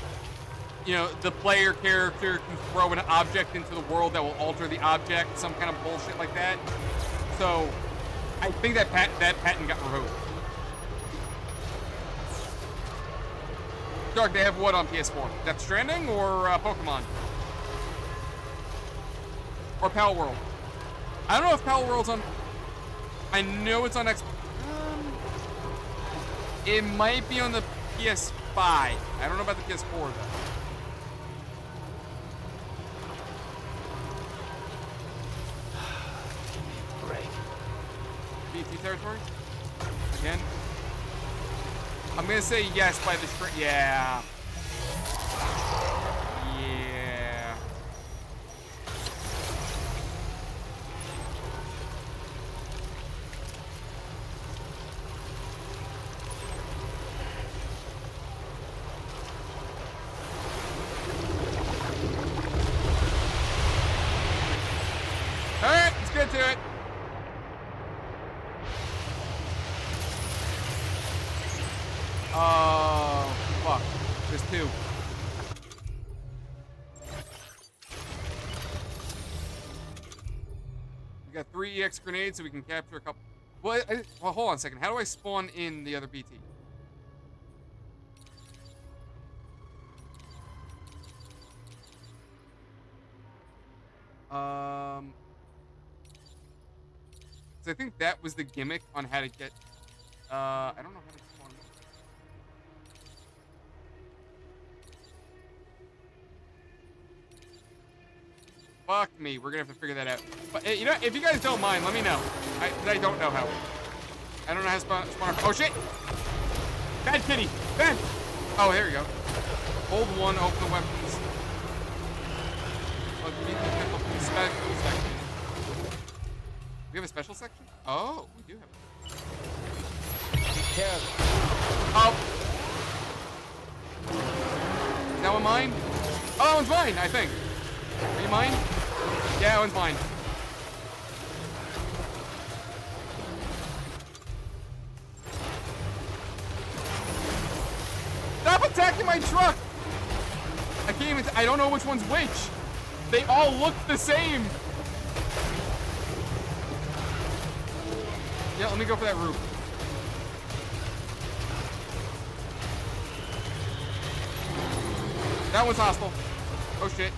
you know, the player character can throw an object into the world that will alter the object, some kind of bullshit like that. So I think that patent got revoked. Doug, they have what on PS4? Death Stranding or Pokemon? Or Power World? I don't know if Power World's on... I know it's on Xbox. It might be on the PS5. I don't know about the PS4, though. Break. BT territory? Again? I'm gonna say yes by the string. Yeah. Yeah. All right, let's get to it. Oh, fuck. There's two. We got 3 EX grenades so we can capture a couple. Well, well, hold on a second. How do I spawn in the other BT? So I think that was the gimmick on how to get, I don't know how to spawn. Fuck me, we're gonna have to figure that out. But, you know, if you guys don't mind, let me know. I don't know how. I don't know how to spawn. Oh shit! Bad kitty! Bad! Oh, there you go. Hold one, open the weapons. Oh, you need to pick up the special section. We have a special section? Oh, we do have it. Be careful. Oh! Is that one mine? Oh, that one's mine, I think. Are you mine? Yeah, that one's mine. Stop attacking my truck! I can't even, I don't know which one's which. They all look the same. Yeah, let me go for that roof. That one's hostile. Oh shit.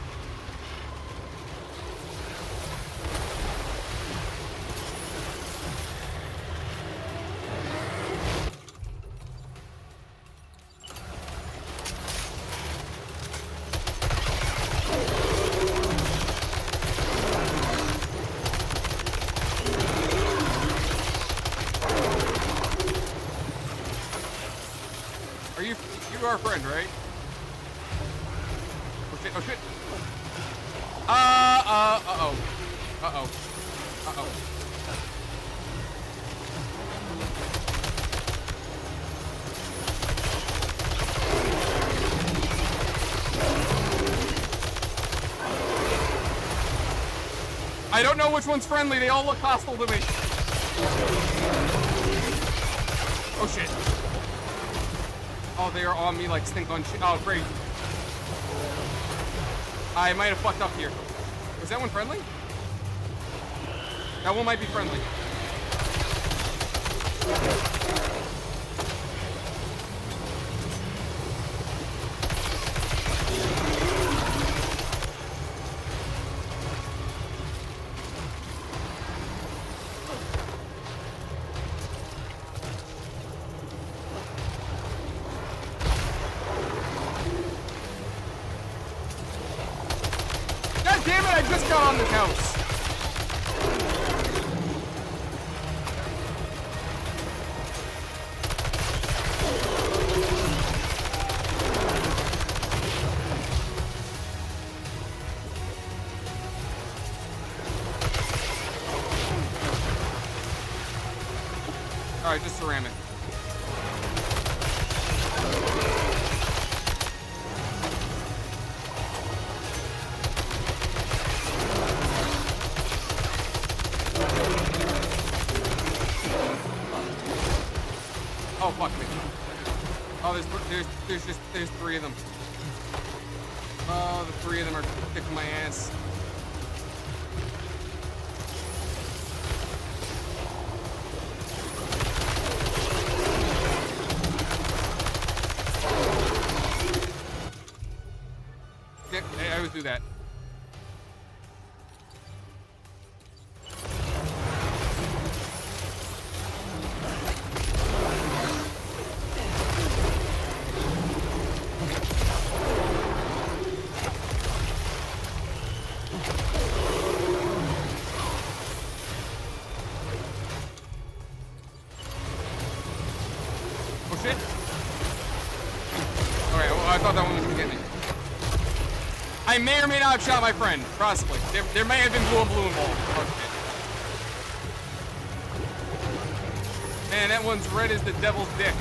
You are a friend, right? Oh shit, oh shit. Uh-oh. Uh-oh. Uh-oh. I don't know which one's friendly. They all look hostile to me. Oh shit. Oh, they are on me like stink on shit. Oh, great. I might have fucked up here. Was that one friendly? That one might be friendly. God damn it, I just got on this house. All right, just ceramic. Oh, fuck me. Oh, there's three of them. Oh, the three of them are kicking my ass. Yep, I always do that. Oh shit. Alright, well, I thought that one was gonna get me. I may or may not have shot my friend, possibly. There may have been blue involved. Oh shit. Man, that one's red as the devil's dick.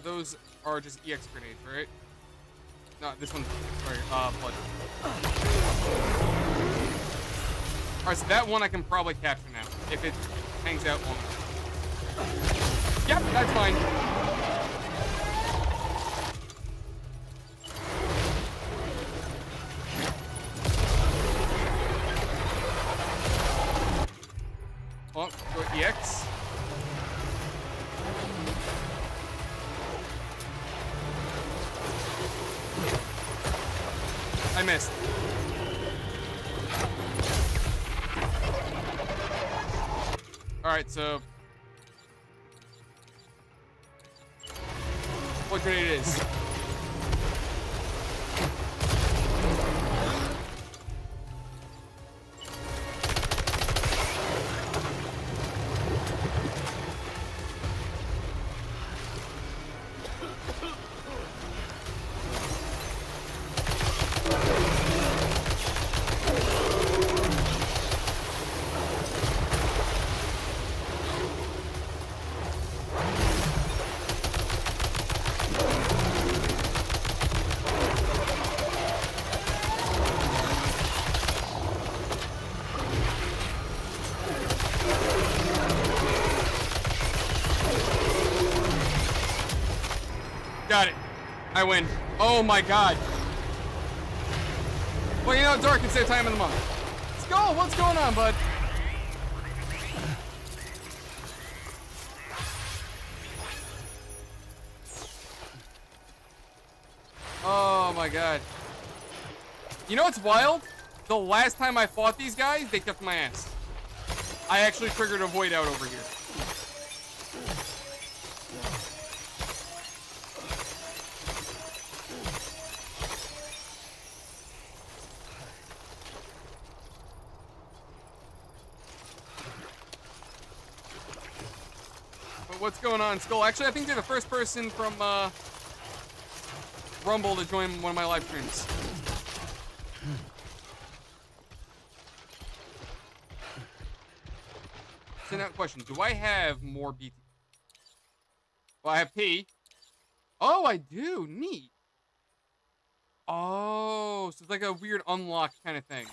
Those are just EX grenades, right? No, this one's, sorry, blood. Alright, so that one I can probably capture now, if it hangs out long enough. Yep, that's fine. Oh, go EX. I missed. Alright, so what grenade it is? Got it. I win. Oh my god. Well, you know, Dark can save time in the month. Let's go. What's going on, bud? Oh my god. You know what's wild? The last time I fought these guys, they kicked my ass. I actually triggered a void out over here. What's going on, Skull? Actually, I think they're the first person from Rumble to join one of my live streams. So now, question: do I have more BT? Well, I have P. Oh, I do. Neat. Oh, so it's like a weird unlock kind of thing.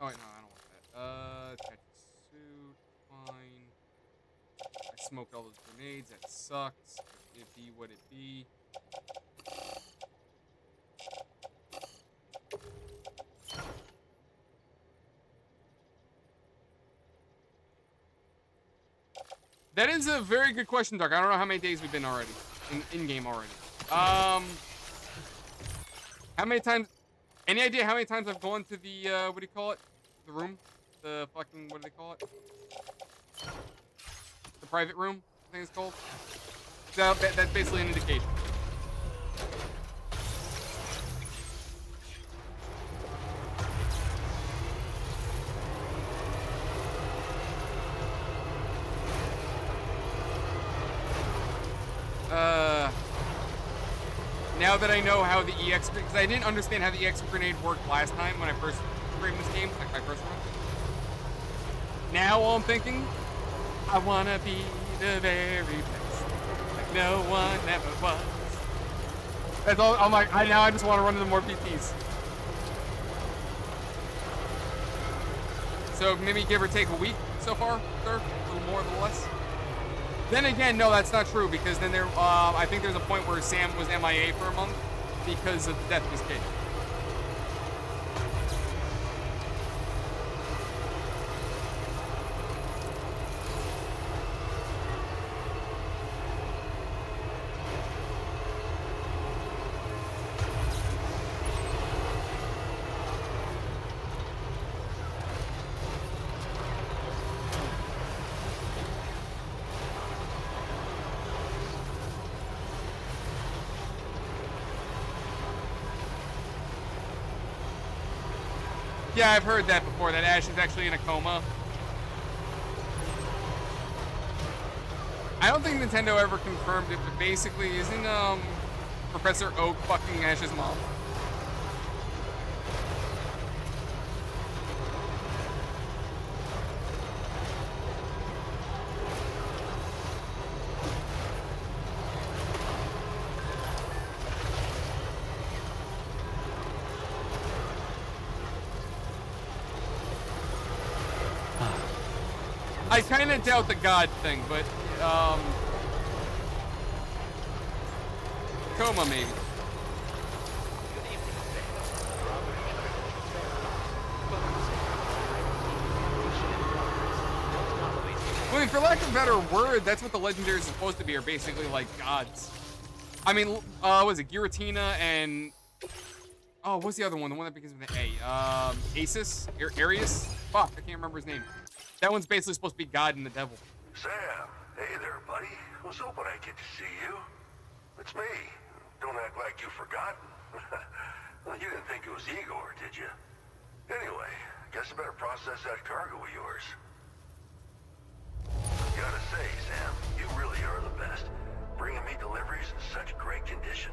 Oh, wait, no, I don't want that. Attach the suit. Fine. I smoked all those grenades. That sucks. it be what it be? That is a very good question, Dark. I don't know how many days we've been already in game already. How many times? Any idea how many times I've gone to the what do you call it? The room? The fucking what do they call it? The private room, I think it's called. So that's basically an indication. Now that I know how the EX, because I didn't understand how the EX grenade worked last time when I first played this game, like my first run. Now all I'm thinking, I wanna be the very best, like no one ever was. That's all. I'm like, now I just want to run into more PTs. So maybe give or take a week so far, sir, a little more, a little less. Then again, no, that's not true, because then I think there's a point where Sam was MIA for a month because of the death of his kid. Yeah, I've heard that before, that Ash is actually in a coma. I don't think Nintendo ever confirmed it, but basically, isn't Professor Oak fucking Ash's mom? I kind of doubt the God thing, but, coma maybe. I mean, for lack of a better word, that's what the legendaries are supposed to be, are basically like gods. I mean, what is it, Giratina and... Oh, what's the other one? The one that begins with an A. Asus? Arius? Fuck, I can't remember his name. That one's basically supposed to be God and the devil. Sam, hey there, buddy. I was hoping I'd get to see you. It's me. Don't act like you've forgotten. Well, you didn't think it was Igor, did you? Anyway, guess I better process that cargo of yours. Gotta say, Sam, you really are the best. Bringing me deliveries in such great condition.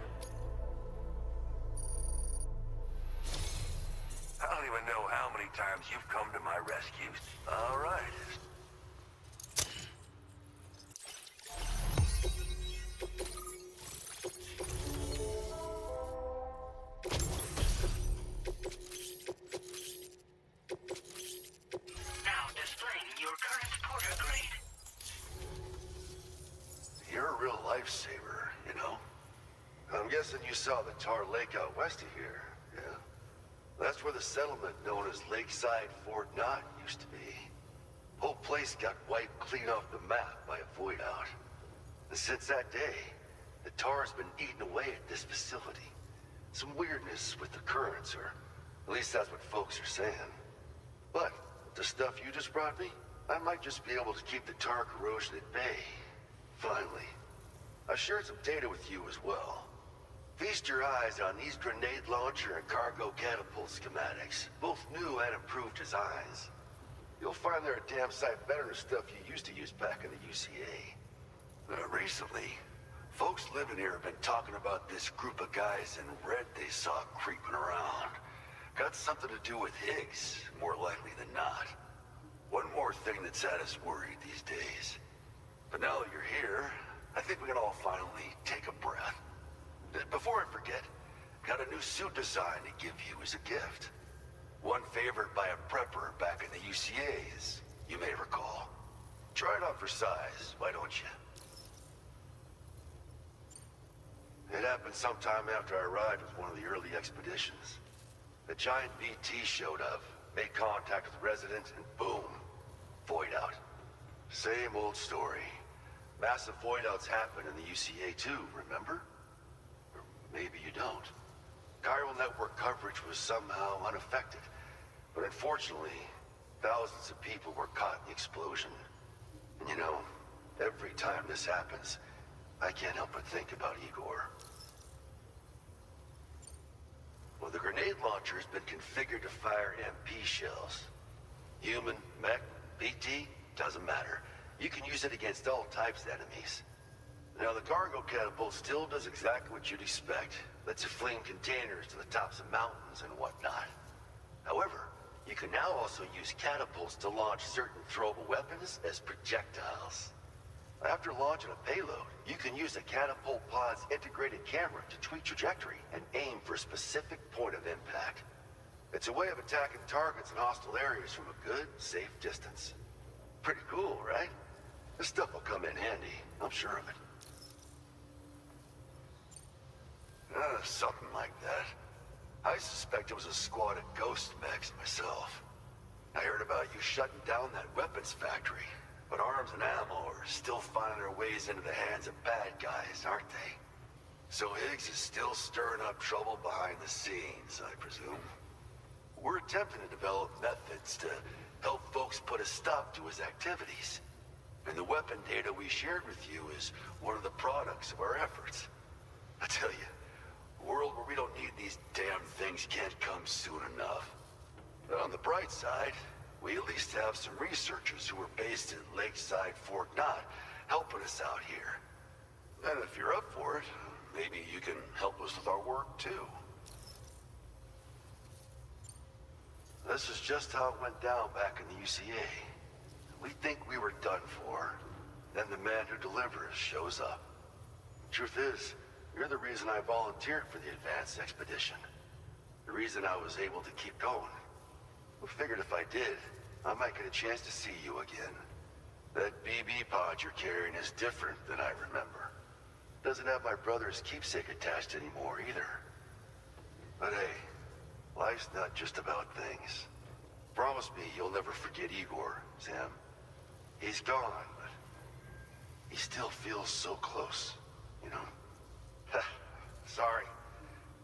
I don't even know how many times you've come to my rescues. All right. Now displaying your current porter grade. You're a real lifesaver, you know? I'm guessing you saw the tar lake out west of here, yeah? That's where the settlement known as Lakeside Fort Knott used to be. Whole place got wiped clean off the map by a void out. And since that day, the tar's been eating away at this facility. Some weirdness with the currents, or at least that's what folks are saying. But with the stuff you just brought me, I might just be able to keep the tar corrosion at bay. Finally. I shared some data with you as well. Feast your eyes on these grenade launcher and cargo catapult schematics, both new and improved designs. You'll find they're a damn sight better than stuff you used to use back in the UCA. Recently, folks living here have been talking about this group of guys in red they saw creeping around. Got something to do with Higgs, more likely than not. One more thing that's had us worried these days. But now that you're here, I think we can all finally take a breath. Before I forget, got a new suit design to give you as a gift. One favored by a prepper back in the UCAs, you may recall. Try it on for size, why don't you? happened sometime after I arrived with one of the early expeditions. The giant BT showed up, made contact with residents, and boom, void out. Same old story. Massive void outs happen in the UCA too, remember? Or maybe you don't. Chiral Network coverage was somehow unaffected, but unfortunately, thousands of people were caught in the explosion. And you know, every time this happens, I can't help but think about Igor. Well, the grenade launcher has been configured to fire MP shells. Human, mech, BT, doesn't matter. You can use it against all types of enemies. Now, the cargo catapult still does exactly what you'd expect. Lets you fling containers to the tops of mountains and whatnot. However, you can now also use catapults to launch certain throwable weapons as projectiles. After launching a payload, you can use a catapult pod's integrated camera to tweak trajectory and aim for a specific point of impact. It's a way of attacking targets in hostile areas from a good, safe distance. Pretty cool, right? This stuff will come in handy, I'm sure of it. Something like that. I suspect it was a squad of ghost mechs myself. I heard about you shutting down that weapons factory, but arms and ammo are still finding their ways into the hands of bad guys, aren't they? So Higgs is still stirring up trouble behind the scenes, I presume. We're attempting to develop methods to help folks put a stop to his activities. And the weapon data we shared with you is one of the products of our efforts. I tell you, a world where we don't need these damn things can't come soon enough. But on the bright side, we at least have some researchers who are based in Lakeside Fort Knott helping us out here. And if you're up for it, maybe you can help us with our work too. This is just how it went down back in the UCA. We think we were done for. Then the man who delivers shows up. Truth is, you're the reason I volunteered for the advanced expedition. The reason I was able to keep going. We figured if I did, I might get a chance to see you again. That BB pod you're carrying is different than I remember. Doesn't have my brother's keepsake attached anymore either. But hey, life's not just about things. Promise me you'll never forget Igor, Sam. He's gone, but he still feels so close, you know? Sorry.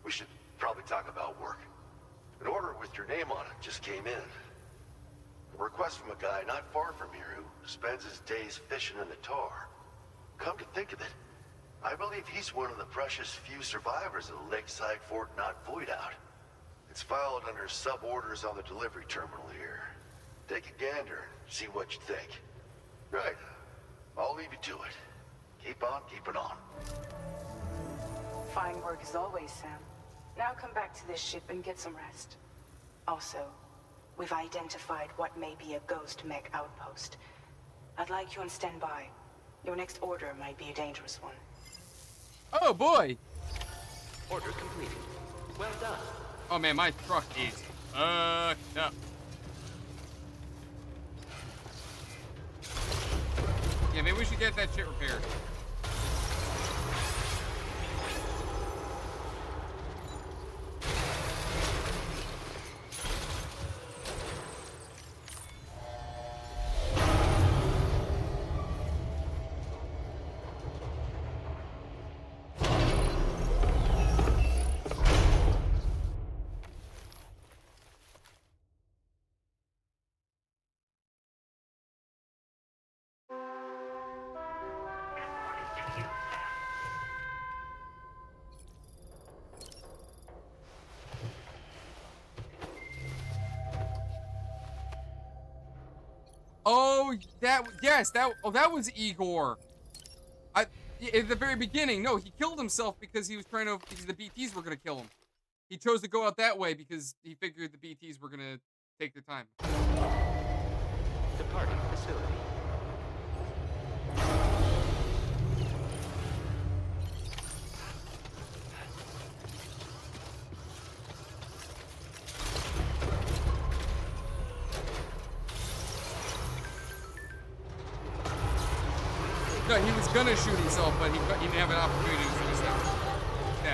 We should probably talk about work. An order with your name on it just came in. A request from a guy not far from here who spends his days fishing in the tar. Come to think of it, I believe he's one of the precious few survivors of the Lakeside Fort Knott void out. It's filed under sub-orders on the delivery terminal here. Take a gander and see what you think. Right. I'll leave you to it. Keep on keeping on. Fine work as always, Sam. Now come back to this ship and get some rest. Also, we've identified what may be a ghost mech outpost. I'd like you on standby. Your next order might be a dangerous one. Oh boy! Order completed. Well done. Oh man, my truck is fucked up. Yeah, maybe we should get that shit repaired. Oh, that was Igor. At the very beginning, no, he killed himself because he was trying to, because the BTs were gonna kill him. He chose to go out that way because he figured the BTs were gonna take their time. Departing facility. No, he was gonna shoot himself, but he didn't have an opportunity to, so he's dead.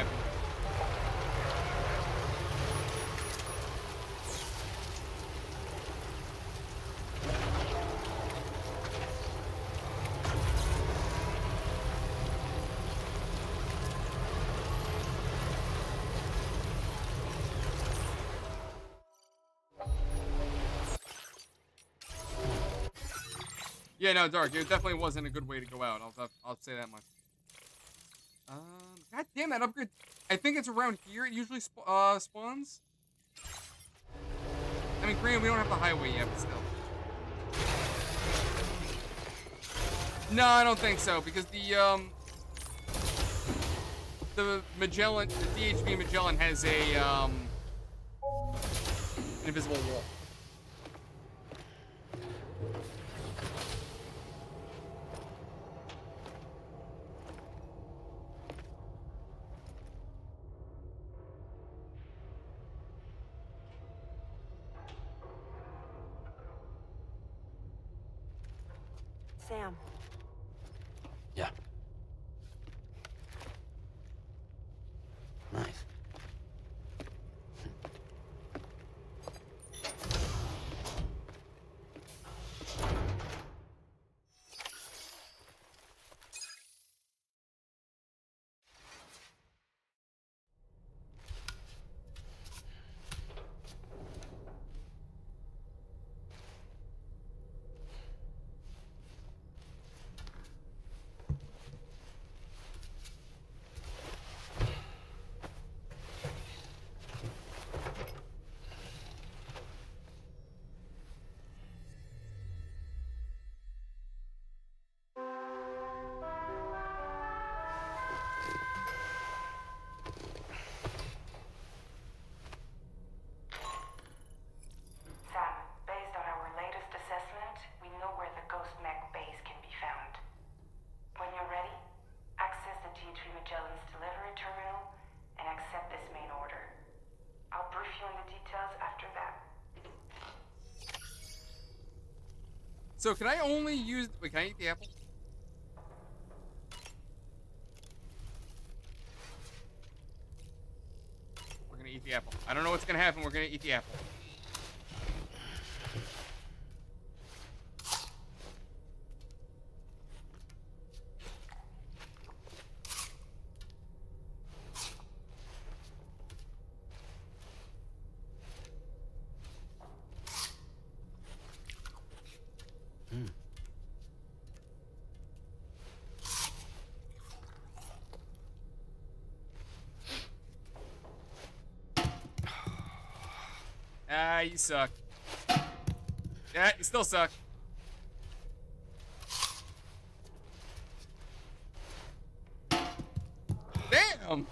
Yeah, no, Dark. It definitely wasn't a good way to go out. I'll say that much. God damn that upgrade. I think it's around here. It usually spawns. I mean, granted, we don't have the highway yet, but still. No, I don't think so, because the Magellan, the DHV Magellan has a, an invisible wall. Sam. Yeah. Nice. Sam, based on our latest assessment, we know where the Ghost Mech base can be found. When you're ready, access the DHV Magellan's delivery terminal and accept this main order. I'll brief you on the details after that. So can I only use... Wait, can I eat the apple? We're gonna eat the apple. I don't know what's gonna happen. We're gonna eat the apple. Ah, you suck. Yeah, you still suck. Damn!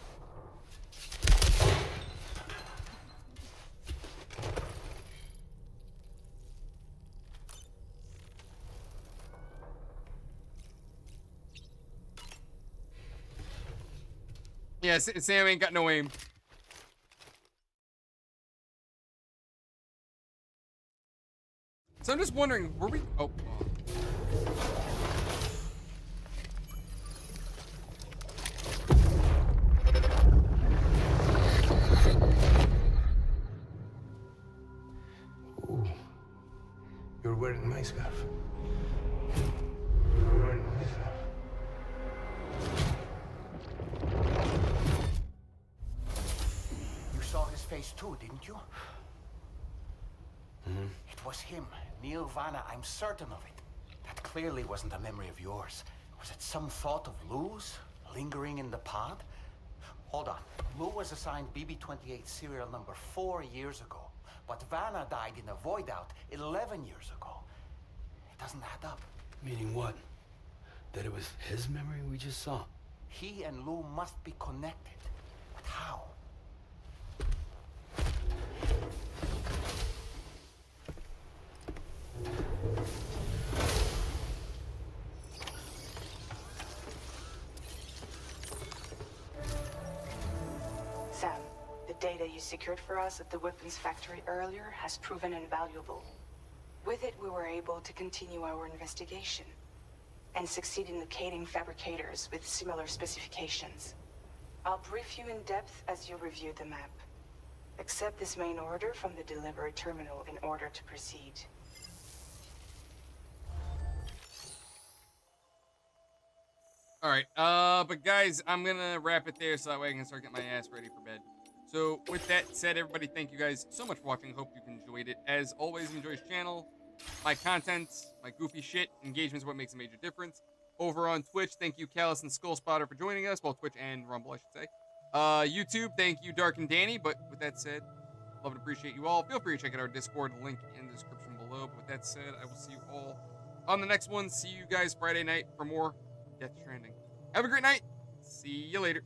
Yeah, Sam ain't got no aim. So I'm just wondering, were we... Oh. Ooh. You're wearing my scarf. You're wearing my scarf. You saw his face too, didn't you? Mm-hmm. It was him, Neil Vanna, I'm certain of it. That clearly wasn't a memory of yours. Was it some thought of Lou's, lingering in the pod? Hold on. Lou was assigned BB-28 serial number 4 years ago, but Vanna died in a void out 11 years ago. It doesn't add up. Meaning what? That it was his memory we just saw? He and Lou must be connected. But how? Sam, the data you secured for us at the weapons factory earlier has proven invaluable. With it, we were able to continue our investigation and succeed in locating fabricators with similar specifications. I'll brief you in depth as you review the map. Accept this main order from the delivery terminal in order to proceed. All right, but guys, I'm gonna wrap it there so that way I can start getting my ass ready for bed. So with that said, everybody, thank you guys so much for watching. Hope you've enjoyed it. As always, enjoy this channel. My content, my goofy shit, engagement is what makes a major difference. Over on Twitch, thank you, Callus and Skull Spotter, for joining us. Well, Twitch and Rumble, I should say. YouTube, thank you, Dark and Danny. But with that said, love and appreciate you all. Feel free to check out our Discord, link in the description below. But with that said, I will see you all on the next one. See you guys Friday night for more Death Stranding. Have a great night. See you later.